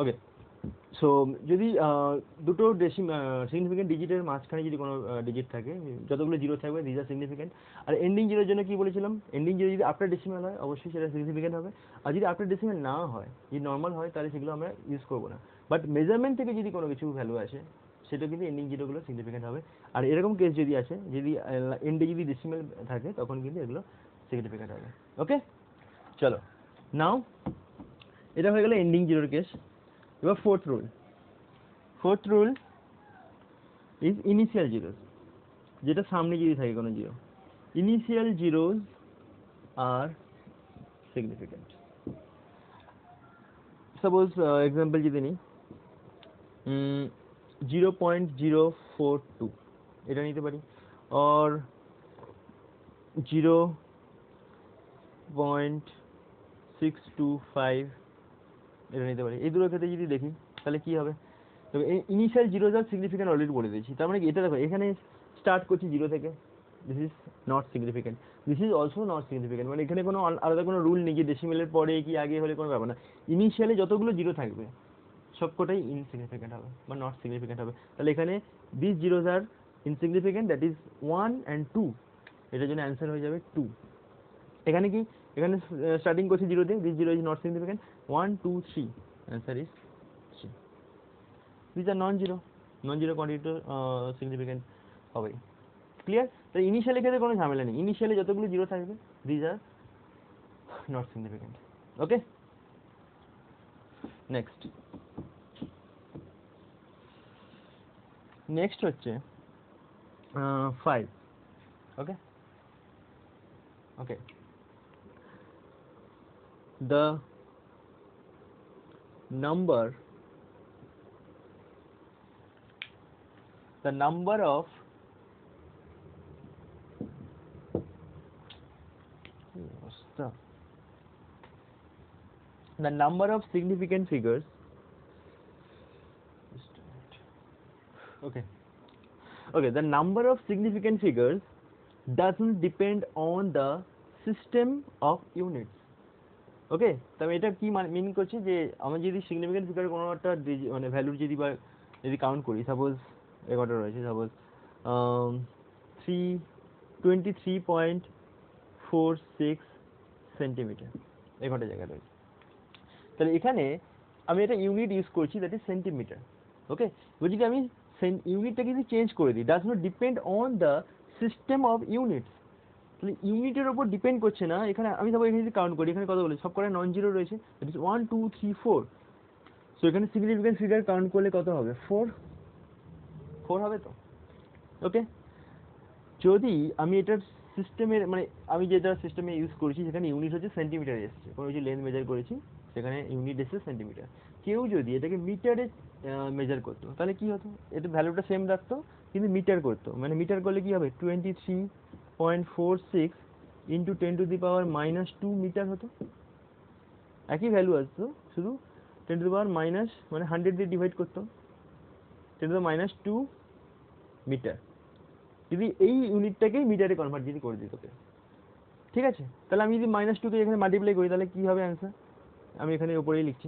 ওকে, সো যদি দুটো সিগনিফিকেন্ট ডিজিটের মাঝখানে যদি কোনো ডিজিট থাকে, যতগুলো জিরো থাকবে দিস আর সিগনিফিকেন্ট। আর এন্ডিং জিরোর জন্য কি বলেছিলাম, এন্ডিং জিরো যদি আফটার ডেসিমেল হয় অবশ্যই সেটা সিগনিফিকেন্ট হবে, আর যদি আফটার ডেসিমেল না হয়, যদি নর্মাল হয়, তাহলে সেগুলো আমরা ইউজ করবো না। বাট মেজারমেন্ট থেকে যদি কোনো কিছু ভ্যালু আসে সেটা কিন্তু এন্ডিং জিরোগুলো সিগনিফিকেন্ট হবে। আর এরকম কেস যদি আছে, যদি এন্ডে যদি ডেসিমেল থাকে তখন কিন্তু এগুলো সিগনিফিকেন্ট হবে। ওকে, চলো নাও এটা হয়ে গেল এন্ডিং জিরোর কেস। এবার fourth rule is initial zeros, যেটা সামনে যদি থাকে কোনো zero, initial zeros are significant. Suppose example যদি নিই 0.042 এটা নিতে পারি, অর 0.625 এটা নিতে পারি। এই দুটোর ক্ষেত্রে যদি দেখি তাহলে কি হবে, তবে initial zeros are significant already বলে দিয়েছি, তার মানে কি এটা দেখো এখানে স্টার্ট করছি জিরো থেকে, this is not significant, this is also not significant, মানে এখানে কোনো আলাদা কোনো রুল নেই যে ডেসিমেলের পরে কি আগে হলে কোনো ব্যাপার না, ইনিশিয়ালি যতগুলো জিরো থাকবে সবকটাই ইনসিগনিফিকেন্ট হবে বা নট সিগনিফিকেন্ট হবে। তাহলে এখানে this zeros are insignificant, that is 1 and 2, এটার জন্য অ্যান্সার হয়ে যাবে 2। এখানে কি, এখানে স্টার্টিং করছি জিরোতে, this zero is not significant, 1 2 3, answer is 3। This are non zero quantity তো সিগনিফিকেন্ট হবে। ক্লিয়ার? তাই ইনিশিয়ালি ক্ষেত্রে কোনো ঝামেলা নেই, ইনিশিয়ালি যতগুলো জিরো থাকবে this are not significant. Okay, next হচ্ছে 5। ওকে, the number of significant figures, the number of significant figures doesn't depend on the system of units. ওকে, তবে এটা কি মিন করছি যে আমরা যদি সিগনিফিকেন্ট ফিগার কোনো একটা মানে ভ্যালুর যদি কাউন্ট করি, সাপোজ এগারোটা রয়েছে, সাপোজ 23.46 সেন্টিমিটার এগারোটা জায়গায় রয়েছে, তাহলে এখানে আমি একটা ইউনিট ইউজ করছি, দ্যাট ইজ সেন্টিমিটার। ওকে, এবার যদি আমি ইউনিটটাকে যদি চেঞ্জ করে দিই, does not depend on the system of units, তাহলে ইউনিটের ওপর ডিপেন্ড করছে না। এখানে আমি এখানে যদি কাউন্ট করি, এখানে কত বলে সব কটা নন জিরো রয়েছে, দ্যাট ইজ 1 2 3 4, সো এখানে সিগনিফিকেন্ট ফিগার কাউন্ট করলে কত হবে, 4 হবে তো। ওকে, যদি আমি এটার সিস্টেমের মানে আমি যেটা সিস্টেমে ইউজ করেছি সেখানে ইউনিট হচ্ছে সেন্টিমিটার এসছে, কোনো যে লেন্থ মেজার করেছি সেখানে ইউনিট এসছে সেন্টিমিটার, কেউ যদি এটাকে মিটারে মেজার করতো তাহলে কি হতো, এটা ভ্যালুটা সেম রাখতো কিন্তু মিটার করতো, মানে মিটার করলে কি হবে 23.46 ইন্টু 10⁻² মিটার হতো, একই ভ্যালু আসতো, শুধু 10⁻, মানে 100 দিয়ে ডিভাইড করতো, 10⁻² মিটার, যদি এই ইউনিটটাকেই মিটারে কনভার্ট যদি করে দিত, ঠিক আছে। তাহলে আমি যদি -2 কে এখানে মাল্টিপ্লাই করি তাহলে কি হবে অ্যান্সার, আমি এখানে উপরেই লিখছি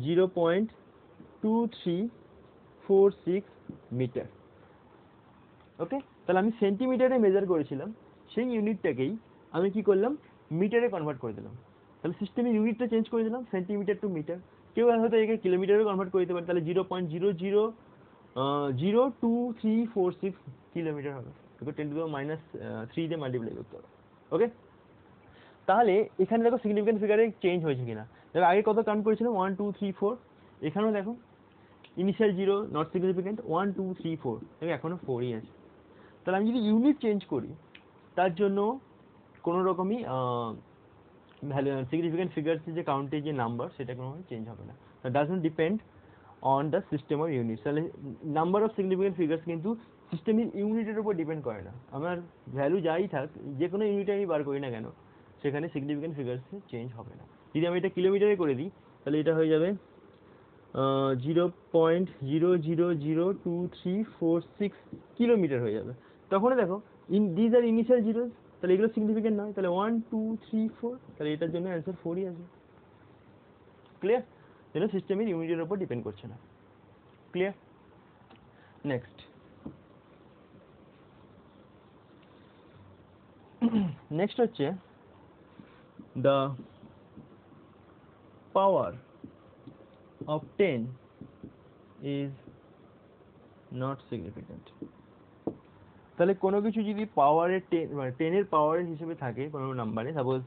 0.2346 মিটার। ওকে, তাহলে আমি সেন্টিমিটারে মেজার করেছিলাম, সেই ইউনিটটাকেই আমি কি করলাম মিটারে কনভার্ট করে দিলাম, তাহলে সিস্টেমের ইউনিটটা চেঞ্জ করে দিলাম সেন্টিমিটার টু মিটার। কেউ হয়তো একে কিলোমিটারে কনভার্ট করে দিতে পারে, তাহলে 02346 কিলোমিটার হবে, তোকে 10⁻³ দিয়ে মাল্টিপ্লাই করতে হবে। ওকে, তাহলে এখানে দেখো সিগনিফিকেন্ট ফিগারে চেঞ্জ হয়েছে কিনা। দেখো আগে কত কাউন্ট করেছিলাম 1 2 3 4, এখানেও দেখো ইনিশিয়াল 0 নট সিগনিফিকেন্ট 1 2 3 4, দেখো এখনো 4ই আছে। তাহলে আমি যদি ইউনিট চেঞ্জ করি তার জন্য কোনো রকমই ভ্যালু সিগনিফিকেন্ট ফিগার্সের যে কাউন্টের যে নাম্বার সেটা কোনোভাবে চেঞ্জ হবে না, doesn't depend on the system of unit. তাহলে নাম্বার অফ সিগনিফিকেন্ট ফিগার্স কিন্তু সিস্টেমের ইউনিটের উপর ডিপেন্ড করে না, আমার ভ্যালু যাই থাক যে কোনো ইউনিটে আমি বার করি না কেন সেখানে সিগনিফিকেন্ট ফিগার্স চেঞ্জ হবে না। যদি আমি এটা কিলোমিটারে করে দিই তাহলে এটা হয়ে যাবে 0.0002346 কিলোমিটার হয়ে যাবে। তখন দেখো দিজ আর ইনিশিয়াল জিরোস, তাহলে এগুলো সিগনিফিকেন্ট নয়, তাহলে 1 2 3 4, তাহলে এটার জন্য অ্যান্সার 4ই আসবে। ক্লিয়ার? যেন সিস্টেমের ইউনিটের উপর ডিপেন্ড করছে না। ক্লিয়ার? নেক্সট নেক্সট হচ্ছে the power of 10 is not significant। তাহলে কোনো কিছু যদি পাওয়ারের 10 মানে 10 এর পাওয়ারের হিসেবে থাকে কোনো নাম্বারে, সাপোজ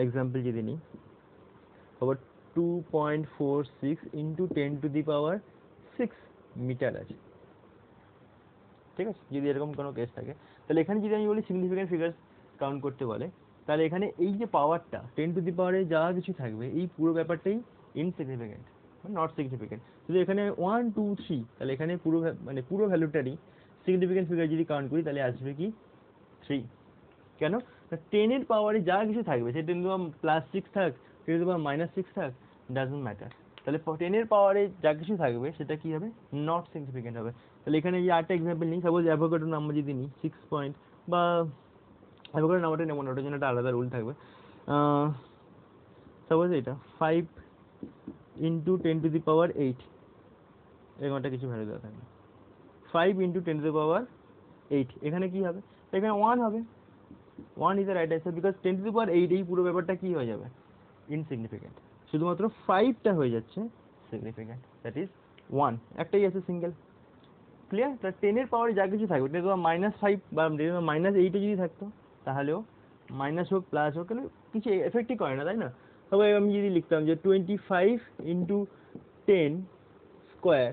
এক্সাম্পল যদি নিই আবার 2.46 ইন্টু 10⁻6 মিটার আছে, ঠিক আছে? যদি এরকম কোনো কেস থাকে তাহলে এখানে যদি আমি বলি সিগনিফিকেন্ট ফিগার্স কাউন্ট করতে বলে, তাহলে এখানে এই যে পাওয়ারটা 10⁻⁴ যা কিছু থাকবে এই পুরো ব্যাপারটাই ইনসিগনিফিকেন্ট, নট সিগনিফিকেন্ট। যদি এখানে 1 2 3, তাহলে এখানে পুরো মানে পুরো ভ্যালুটারই সিগনিফিকেন্ট ফিগার যদি কাউন্ট করি তাহলে আসবে কি 3। কেন? 10 এর পাওয়ারে যা কিছু থাকবে সে 10⁻+6 থাক 10⁻−6 থাক, ডাজন্ট ম্যাটার, তাহলে 10 এর পাওয়ারে যা কিছু থাকবে সেটা কি হবে, নট সিগনিফিকেন্ট হবে। তাহলে এখানে এই আরেকটা এক্সাম্পল নিই, সাপোজ অ্যাভোগাড্রো নাম্বার যদি নিই 6 পয়েন্ট, বা অ্যাভোগাড্রো নাম্বারটা নেব না, ওটার জন্য একটা আলাদা রুল থাকবে। সাপোজ এটা 5 ইন্টু 10⁸, এরকম একটা কিছু ভ্যালু দেওয়া থাকবে, 5 ইন্টু 10⁸, এখানে কি হবে, এখানে 1 হবে। 1 is the right answer because 10⁸ এই পুরো ব্যাপারটা কি হয়ে যাবে, ইনসিগনিফিকেন্ট, শুধুমাত্র 5টা হয়ে যাচ্ছে সিগনিফিকেন্ট, দ্যাট ইজ 1, একটাই আছে সিঙ্গেল। ক্লিয়ার? তাহলে 10 এর পাওয়ারে যা কিছু থাকবে 10⁻5 বা 10⁻8 যদি থাকতো তাহলেও মাইনাস হোক প্লাস হোক কেন কিছু এফেক্টই করে না, তাই না? তবে আমি যদি লিখতাম যে 25 ইন্টু 10 স্কোয়ার,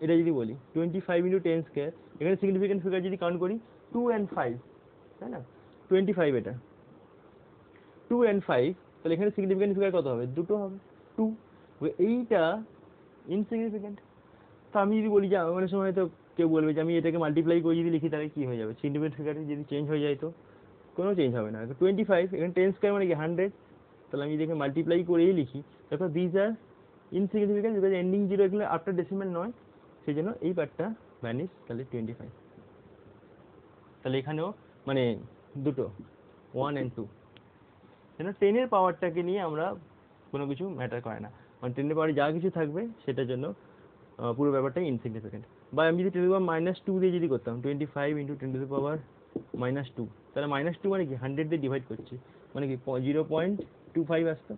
এটা যদি বলি 25 ইন্টু 10 স্কোয়ার, এখানে সিগনিফিকেন্ট ফিগার যদি কাউন্ট করি 2 and 5, তাই না? 25 এটা 2 and 5, তাহলে এখানে সিগনিফিকেন্ট ফিগার কত হবে, দুটো হবে 2, এইটা ইনসিগনিফিকেন্ট। তো আমি যদি বলি যে অনেক সময় তো কেউ বলবে যে আমি এটাকে মাল্টিপ্লাই করে যদি লিখি তাহলে কি হয়ে যাবে, সিগনিফিকেন্ট ফিগারে যদি চেঞ্জ হয়ে যায় তো কোনো চেঞ্জ হবে না। 25 এখানে 10 স্কোয়ার মানে কি 100, তাহলে আমি যদি মাল্টিপ্লাই করেই লিখি দেখো these are insignificant because ending zero এগুলো আফটার ডেসিমাল নয়, সেই জন্য এই পার্টটা ভ্যানিশ, তাহলে 25। তাহলে এখানেও মানে দুটো 1 and 2, কেন 10 এর পাওয়ারটাকে নিয়ে আমরা কোনো কিছু ম্যাটার করে না, মানে 10 এর পাওয়ারে যা কিছু থাকবে সেটার জন্য পুরো ব্যাপারটাই ইনসিগনিফিকেন্ট। বা আমি যদি 10⁻2 দিয়ে যদি করতাম 25 ইন্টু 10⁻², তাহলে -2 মানে কি 100 দিয়ে ডিভাইড করছি মানে কি 0.25 আসতো।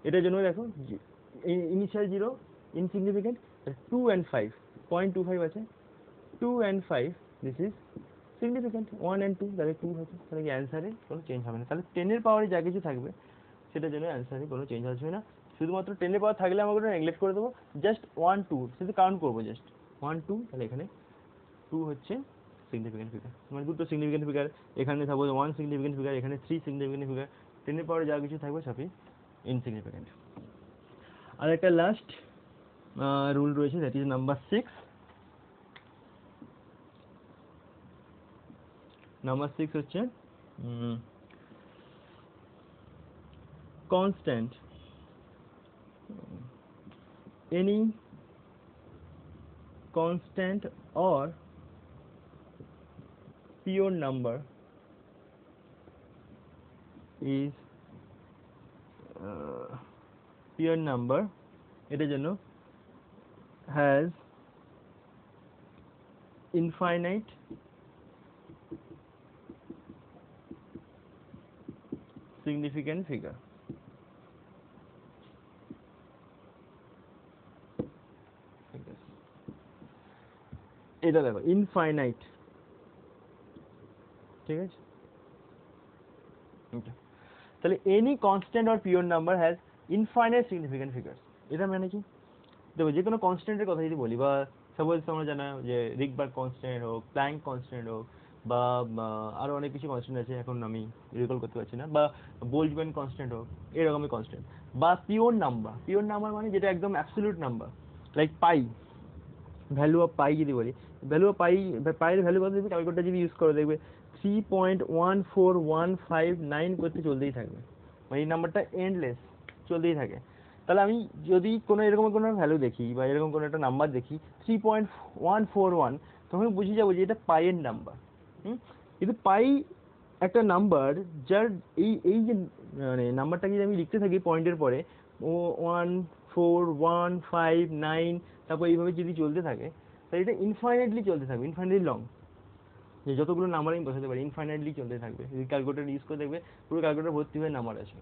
এটার জন্য দেখো ইনিশিয়াল জিরো ইনসিগনিফিকেন্ট, 2 and 5 0.25 আছে, 2 and 5 this is significant, 1 and 2 তাহলে 2 হচ্ছে, তাহলে কি অ্যান্সারে কোনো চেঞ্জ হবে না। তাহলে 10 এর পাওয়ারে যা কিছু থাকবে সেটার জন্য অ্যান্সারে কোনো চেঞ্জ আসবে না, শুধুমাত্র 10 এর পাওয়ার থাকলে আমাকে ওটা নেগলেক্ট করে দেবো, জাস্ট 1 2 শুধু কাউন্ট করবো, জাস্ট 1 2, তাহলে এখানে 2 হচ্ছে সিগনিফিকেন্ট ফিগার, মানে দুটো সিগনিফিকেন্ট ফিগার, এখানে সাপোজ 1 সিগনিফিকেন্ট ফিগার, এখানে 3 সিগনিফিকেন্ট ফিগার, 10 এর পাওয়ারে যা কিছু থাকবে সবই ইনসিগনিফিকেন্ট। আর একটা লাস্ট রুল রয়েছে, দ্যাট ইজ নাম্বার 6। নাম্বার 6 হচ্ছে constant any constant or pure number is pure number, এটার জন্য has infinite significant figure। এটা দেখো ইনফাইনাইট, ঠিক আছে। তাহলে any constant or pure number has infinite significant figures. এটা মানে কি, দেখো যে কোনো কনস্ট্যান্টের কথা যদি বলি, বা সাপোজ তোমরা জানো যে রিকবার্গ কনস্ট্যান্ট হোক, প্ল্যাঙ্ক কনস্ট্যান্ট হোক, বা আরো অনেক কিছু কনস্ট্যান্ট আছে এখন আমি রিকল করতে পারছি না, বা বোল্টজম্যান কনস্ট্যান্ট হোক, এরকমই কনস্ট্যান্ট, বা পিওর নাম্বার। পিওর নাম্বার মানে যেটা একদম absolute number, like pi, value of পাই যদি বলি, ভ্যালু অফ পাই, পাইয়ের ভ্যালু কত দেখবে, ক্যালকুলেটর যদি ইউজ করো দেখবে 3.14159 করতে চলতেই থাকবে, মানে এই নাম্বারটা এন্ডলেস চলতেই থাকে। তাহলে আমি যদি কোনো এরকম কোনো ভ্যালু দেখি বা এরকম কোনো একটা নাম্বার দেখি 3.141, তখন বুঝে যাবো যে এটা পাইয়ের নাম্বার। কিন্তু পাই একটা নাম্বার যার এই এই যে মানে নাম্বারটাকে যদি আমি লিখতে থাকি পয়েন্টের পরে 14159, তারপর এইভাবে যদি চলতে থাকে, তাহলে এটা ইনফাইনাইটলি চলতে থাকবে, ইনফাইনাইটলি লং, যে যতগুলো নাম্বার আমি বসাতে পারি ইনফাইনাইটলি চলতে থাকবে। যদি ক্যালকুলেটর ইউজ করে দেখবে পুরো ক্যালকুলেটর ভর্তি হয়ে নাম্বার আছে,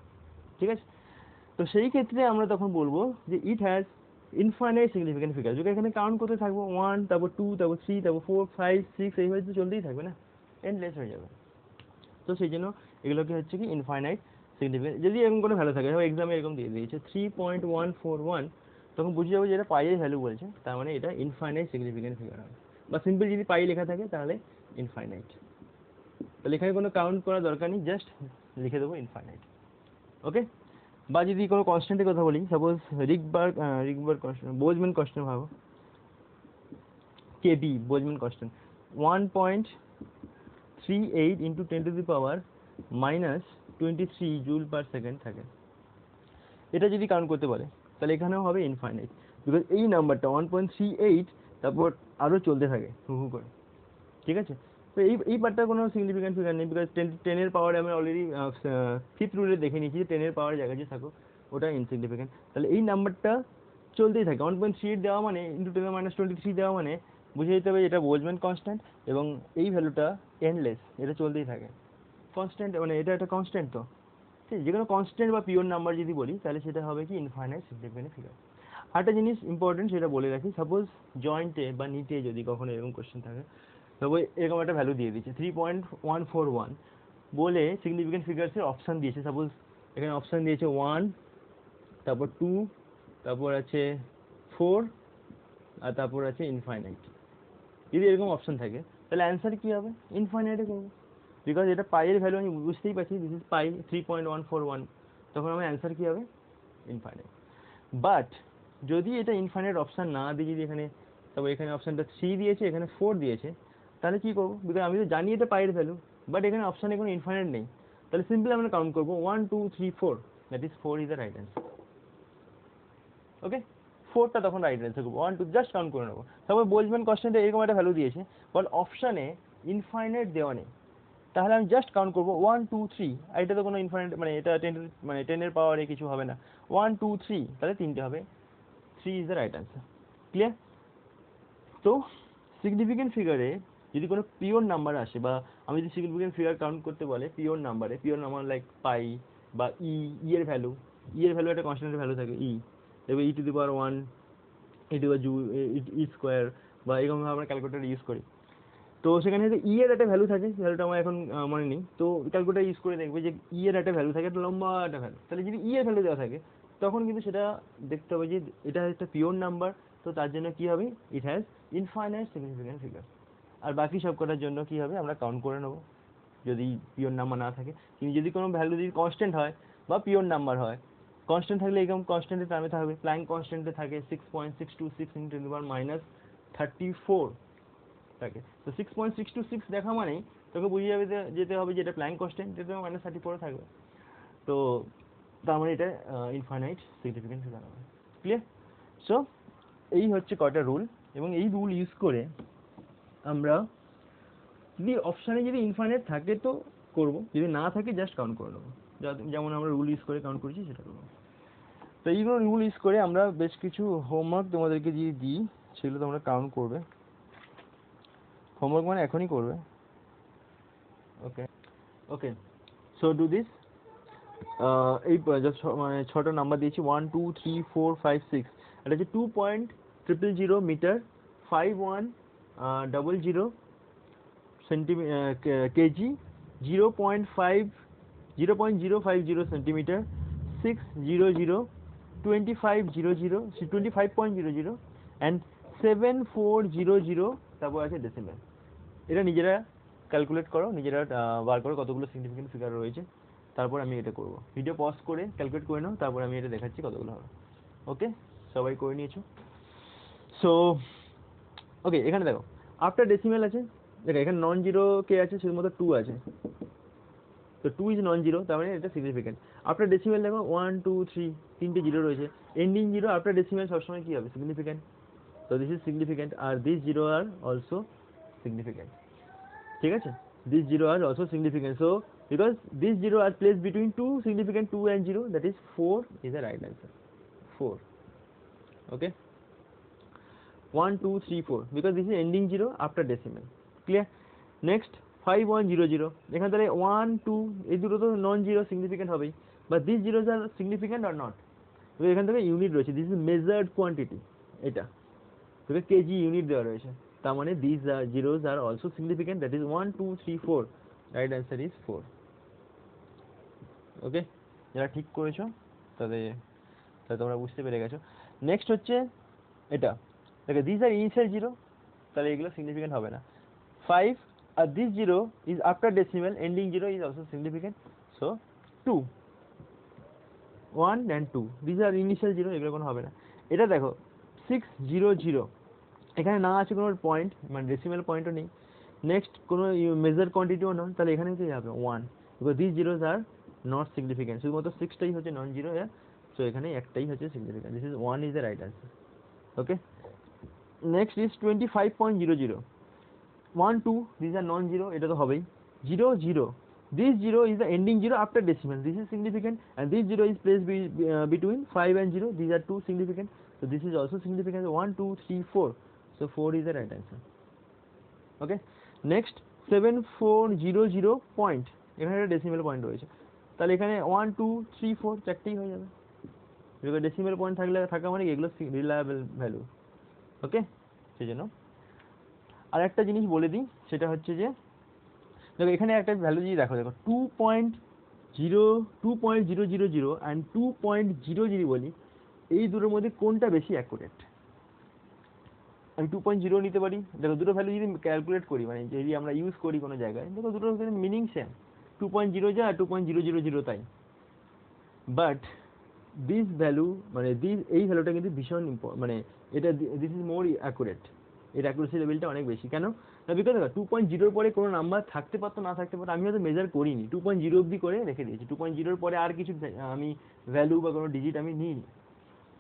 ঠিক আছে। তো সেই ক্ষেত্রে আমরা তখন বলবো যে ইট হ্যাজ ইনফাইনাইট সিগনিফিক্যান্ট ফিগার। যদি এখানে কাউন্ট করতে থাকবো 1, তারপর 2, তারপর 3, তারপর 4, 5, 6, এইভাবে তো চলতেই থাকবে না, এন্ডলেস হয়ে যাবে। তো সেই জন্য এগুলোকে হচ্ছে কি ইনফাইনাইট সিগনিফিক্যান্ট। যদি এরকম কোনো ভ্যালু থাকে, এক্সামে এরকম দিয়ে দিয়েছে 3.141, তখন বুঝে যাবো যে এটা পাইয়ের ভ্যালু বলছে, তার মানে এটা ইনফাইনাইট সিগনিফিক্যান্ট ফিগার হবে। বা সিম্পল যদি পাই লেখা থাকে তাহলে ইনফাইনাইট। তাহলে এখানে কোনো কাউন্ট করার দরকার নেই, জাস্ট লিখে দেবো ইনফাইনাইট, ওকে। বা যদি কোনো কনস্ট্যান্টের কথা বলি, suppose Rydberg constant, Boltzmann constant ভাবো, KB Boltzmann constant 1.38 into 10⁻⁻23 joule per second থাকে। এটা যদি কাউন্ট করতে পারে তাহলে এখানেও হবে ইনফাইনাইট, বিকজ এই নাম্বারটা 1.38 তারপর আরও চলতে থাকে হু হু করে, ঠিক আছে। তো এই পার্টটার কোনো সিগনিফিক্যান্ট ফিগার নেই, বিকজ 10-এর পাওয়ারে আমি অলরেডি ফিফথ রুলে দেখে নিয়েছি যে 10-এর পাওয়ার জায়গায় যে থাকো ওটা ইনসিগনিফিক্যান্ট। তাহলে এই নাম্বারটা চলতেই থাকে, 1.38 দেওয়া মানে ইন্টু 10⁻23 দেওয়া মানে বুঝে যেতে হবে এটা বোলজম্যান কনস্ট্যান্ট, এবং এই ভ্যালুটা এন্ডলেস, এটা চলতেই থাকে কনস্ট্যান্ট, মানে এটা একটা কনস্ট্যান্ট। তো ঠিক, যে কোনো কনস্ট্যান্ট বা পিওর নাম্বার যদি বলি তাহলে সেটা হবে কি ইনফাইনাইট সিগনিফিক্যান্ট ফিগার। আরেকটা জিনিস ইম্পর্টেন্ট সেটা বলে রাখি, সাপোজ জয়েন্টে বা নিটে যদি কখনো এরকম কোশ্চেন থাকে, তবে এরকম একটা ভ্যালু দিয়ে দিচ্ছে 3.141 বলে সিগনিফিক্যান্ট ফিগার্সের অপশান দিয়েছে। সাপোজ এখানে অপশান দিয়েছে 1, তারপর 2, তারপর আছে 4, আর তারপর আছে ইনফাইনাইট। যদি এরকম অপশান থাকে তাহলে অ্যান্সার কী হবে, ইনফাইনাইটে করবো, বিকজ এটা পাইয়ের ভ্যালু আমি বুঝতেই পারছি দিস ইজ পাই 3.141, তখন আমার অ্যান্সার কী হবে, ইনফাইনাইট। বাট যদি এটা ইনফাইনাইট অপশান না দিয়ে যদি এখানে, তবে এখানে অপশানটা 3 দিয়েছে, এখানে 4 দিয়েছে, তাহলে কী করবো, বিকজ আমি তো জানি এটা পাইয়ের ভ্যালু, বাট এখানে অপশানে কোনো ইনফাইনাইট নেই, তাহলে সিম্পলি আমরা কাউন্ট করবো 1, 2, 3, 4, that is 4 is the right answer, okay. 4টা তখন রাইট অ্যান্সার করবো, 1, 2 জাস্ট কাউন্ট করে নেবো। তারপর বোলজম্যান কনস্ট্যান্টে এরকম একটা ভ্যালু দিয়েছে, বাট অপশানে ইনফাইনাইট দেওয়া নেই, তাহলে আমি জাস্ট কাউন্ট করবো 1, 2, 3, আর এটা তো কোনো ইনফাইনাইট, মানে এটা 10-এর পাওয়ারে কিছু হবে না, 1, 2, 3, তাহলে 3টে হবে, 3 is the right answer, clear. তো সিগনিফিক্যান্ট ফিগারে যদি কোনো পিওর নাম্বার আসে, বা আমি যদি সিগনিফিক্যান্ট ফিগার কাউন্ট করতে বলে পিওর নাম্বারে, পিওর নাম্বার লাইক পাই বা এর ভ্যালু, এর ভ্যালু একটা কনস্ট্যান্টের ভ্যালু থাকে, দেখবে e⁻1, e² বা এরকমভাবে আমরা ক্যালকুলেটার ইউজ করি। তো সেখানে হয়তো এর একটা ভ্যালু থাকে, ভ্যালুটা আমার এখন মনে নেই, তো ক্যালকুলেটার ইউজ করে দেখবে যে এর একটা ভ্যালু থাকে, একটা লম্বা একটা ভ্যালু, তাহলে যদি এর ভ্যালু দেওয়া থাকে তখন কিন্তু সেটা দেখতে হবে যে এটা একটা পিওর নাম্বার, তো তার জন্য কি হবে, it has infinite significant figure. আর বাকি সব কটার জন্য কি হবে, আমরা কাউন্ট করে নেবো যদি পিওর নাম্বার না থাকে। কিন্তু যদি কোনো ভ্যালু যদি কনস্ট্যান্ট হয় বা পিওর নাম্বার হয়, কনস্ট্যান্ট থাকলে এরকম কনস্ট্যান্টের টার্মে থাকবে, প্ল্যাঙ্ক কনস্ট্যান্টে থাকে 6.626 × 10⁻34 থাকে। তো 6.626 দেখা মানেই তোকে বুঝে যাবে যেতে হবে যে এটা প্ল্যাঙ্ক কনস্ট্যান্ট, যেটা -34 থাকবে, তো তার মানে এটা ইনফাইনাইট সিগনিফিক্যান্ট ফিগার হবে, ক্লিয়ার। সো এই হচ্ছে কয়টা রুল, এবং এই রুল ইউজ করে আমরা যদি অপশানে যদি ইনফাইনাইট থাকে তো করবো, যদি না থাকে জাস্ট কাউন্ট করে নেবো, যেমন আমরা রুল ইউজ করে কাউন্ট করেছি সেটা করবো। তো এইগুলো রুল ইউজ করে আমরা বেশ কিছু হোমওয়ার্ক তোমাদেরকে দিয়ে দিই, সেগুলো তোমরা কাউন্ট করবে, হোমওয়ার্ক মানে এখনই করবে, ওকে ওকে। সো ডু দিস, এই মানে 6টা নাম্বার দিয়েছি 1, 2, 3, 4, 5, 6, এটা হচ্ছে 2.000 মিটার, 5, 1, 00 কেজি, 0.050 সেন্টিমিটার, 600, 2500, 25.00 and 7400, তারপর আছে ডেসিমেল। এটা নিজেরা ক্যালকুলেট করো, নিজেরা বার করো কতগুলো সিগনিফিকেন্ট ফিগার রয়েছে, তারপর আমি এটা করব। ভিডিও পজ করে ক্যালকুলেট করে নাও, তারপর আমি এটা দেখাচ্ছি কতগুলো হবে। ওকে, সবাই করে নিয়েছো? সো ওকে, এখানে দেখো আফটার ডেসিমেল আছে, দেখো এখানে নন জিরো কে আছে, শুধুমাত্র 2 আছে, তো 2 ইজ নন জিরো, তার মানে এটা সিগনিফিকেন্ট। আফটার ডেসিমেল দেখো 1 2 3 তিনটে জিরো রয়েছে, এন্ডিং জিরো আফটার ডেসিমেল সবসময় কি হবে? সিগনিফিকেন্ট। তো দিস ইজ সিগনিফিকেন্ট, আর this zero are also significant, ঠিক আছে? This zero are also significant, so because this zero are place between two significant 2 and 0, that is 4 is the right answer. 4, okay, 1 2 3 4, because this is ending 0 after decimal, clear? Next 5100, এখানে তাহলে 1 2 এই দুটো তো non zero, significant হবেই, but this zeros are significant or not? এখান থেকে unit রয়েছে, this is measured quantity, এটা তোকে কেজি ইউনিট দেওয়া রয়েছে, তার মানে this zeros R also significant, that is 1 2 3 4, right answer is 4। ওকে, যারা ঠিক করেছো তাহলে তোমরা বুঝতে পেরে গেছো। নেক্সট হচ্ছে এটা, দেখো দিস আর ইনিশিয়াল জিরো, তাহলে এগুলো সিগনিফিকেন্ট হবে না। 5 আর this zero is after decimal, ending zero is also significant, so 2, 1 and 2, this are initial zero, এগুলো কোনো হবে না। এটা দেখো 600, এখানে না আছে কোনো পয়েন্ট, মানে ডেসিমেল পয়েন্টও নেই, নেক্সট কোনো মেজার কোয়ান্টিটিও নয়, তাহলে এখানে কি যাবে? 1, because this zeros are not significant, শুধুমাত্র 6টাই হচ্ছে নন জিরো, সো এখানে একটাই হচ্ছে significant, this is 1 is the right answer. Okay, next is 25.00, 1 2, this are non zero, এটা তো হবেই। 0 0, this 0 is the ending 0 after decimal, this is significant, and this 0 is placed between 5 and 0, these are two significant, so this is also significant. 1 2 3 4, so 4 is the right answer. Okay, next 7400 point, এখানে একটা decimal point রয়েছে, তাহলে এখানে 1 2 3 4 চারটেই হয়ে যাবে, because decimal point থাকা মানে এগুলো রিলায়েবল ভ্যালু। ওকে, সেই জন্য আর একটা জিনিস বলে দিই, সেটা হচ্ছে যে দেখো এখানে একটা ভ্যালু যদি দেখো 2.000 অ্যান্ড 2.00 বলি, এই দুটোর মধ্যে কোনটা বেশি অ্যাকুরেট? আমি 2.0 নিতে পারি, দেখো দুটো ভ্যালু যদি ক্যালকুলেট করি, মানে যদি আমরা ইউজ করি কোনো জায়গায়, দেখো দুটোর মিনিং সেম, 2.0 যা আর 2.000 তাই, বাট দিস ভ্যালু, মানে এই ভ্যালুটা কিন্তু ভীষণ মানে এটা দিস ইজ মোর অ্যাকুরেট, এর অ্যাকুরেসি লেভেলটা অনেক বেশি। কেন না? বিকজ দেখো 2.0 পরে কোনো নাম্বার থাকতে পারতো, না থাকতে পারতো, আমি হয়তো মেজার করিনি, 2.0 অবধি করে রেখে দিয়েছি, 2.0 পরে আর কিছু আমি ভ্যালু বা কোনো ডিজিট আমি নিইনি,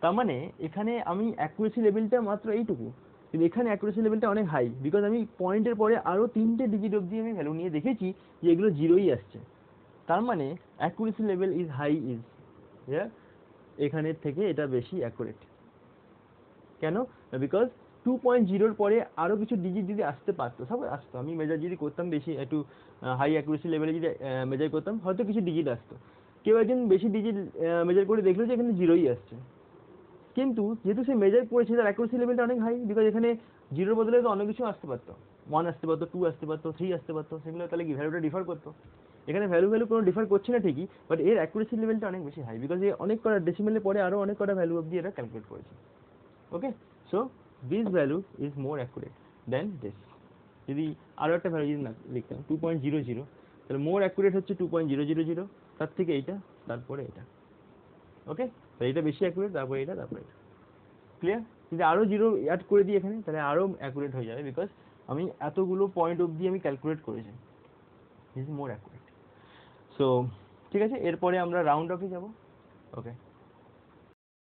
তার মানে এখানে আমি অ্যাকুরেসি লেভেলটা মাত্র এইটুকু, কিন্তু এখানে অ্যাকুরেসি লেভেলটা অনেক হাই, বিকজ আমি পয়েন্টের পরে আরও 3টে ডিজিট অবধি আমি ভ্যালু নিয়ে দেখেছি যে এগুলো জিরোই আসছে, তার মানে accuracy level is high, is এখানের থেকে এটা বেশি অ্যাকুরেট। কেন? বিকজ 2.0 পরে আরও কিছু ডিজিট যদি আসতে পারতো, সব আসতো, আমি মেজার যদি করতাম বেশি একটু হাই অ্যাকুরেসি লেভেলে যদি মেজার করতাম, হয়তো কিছু ডিজিট আসতো, কেউ একজন বেশি ডিজিট মেজার করে দেখলো যে এখানে জিরোই আসছে, কিন্তু যেহেতু সে মেজার করেছে তার অ্যাকুরেসি লেভেলটা অনেক হাই, বিকজ এখানে জিরোর বদলে তো অনেক কিছু আসতে পারতো, 1 আসতে পারতো, 2 আসতে পারতো, 3 আসতে পারতো, সেগুলো তাহলে কি ভ্যালুটা ডিফার করতো? এখানে ভ্যালু কোনো ডিফার করছে না ঠিকই, বাট এর অ্যাকুরেসি লেভেলটা অনেক বেশি হাই, বিকজ এ অনেক কটা ডেসিমেলের পরে আরও অনেক কটা ভ্যালু অবধি এটা ক্যালকুলেট করেছে। Okay, so this value is more accurate than this. যদি আরও একটা ভ্যালু যদি না লিখতাম 2.00, তাহলে মোর অ্যাকুরেট হচ্ছে 2.000, তার থেকে এইটা, তারপরে এটা। ওকে, তাহলে এটা বেশি অ্যাকুরেট, তারপরে এটা, তারপরে এটা, ক্লিয়ার? যদি আরও জিরো অ্যাড করে দিই এখানে, তাহলে আরও অ্যাকুরেট হয়ে যাবে, বিকজ আমি এতগুলো পয়েন্ট অবধি আমি ক্যালকুলেট করেছি, this is more accurate. So ঠিক আছে, এরপরে আমরা রাউন্ড অফে যাব। ওকে।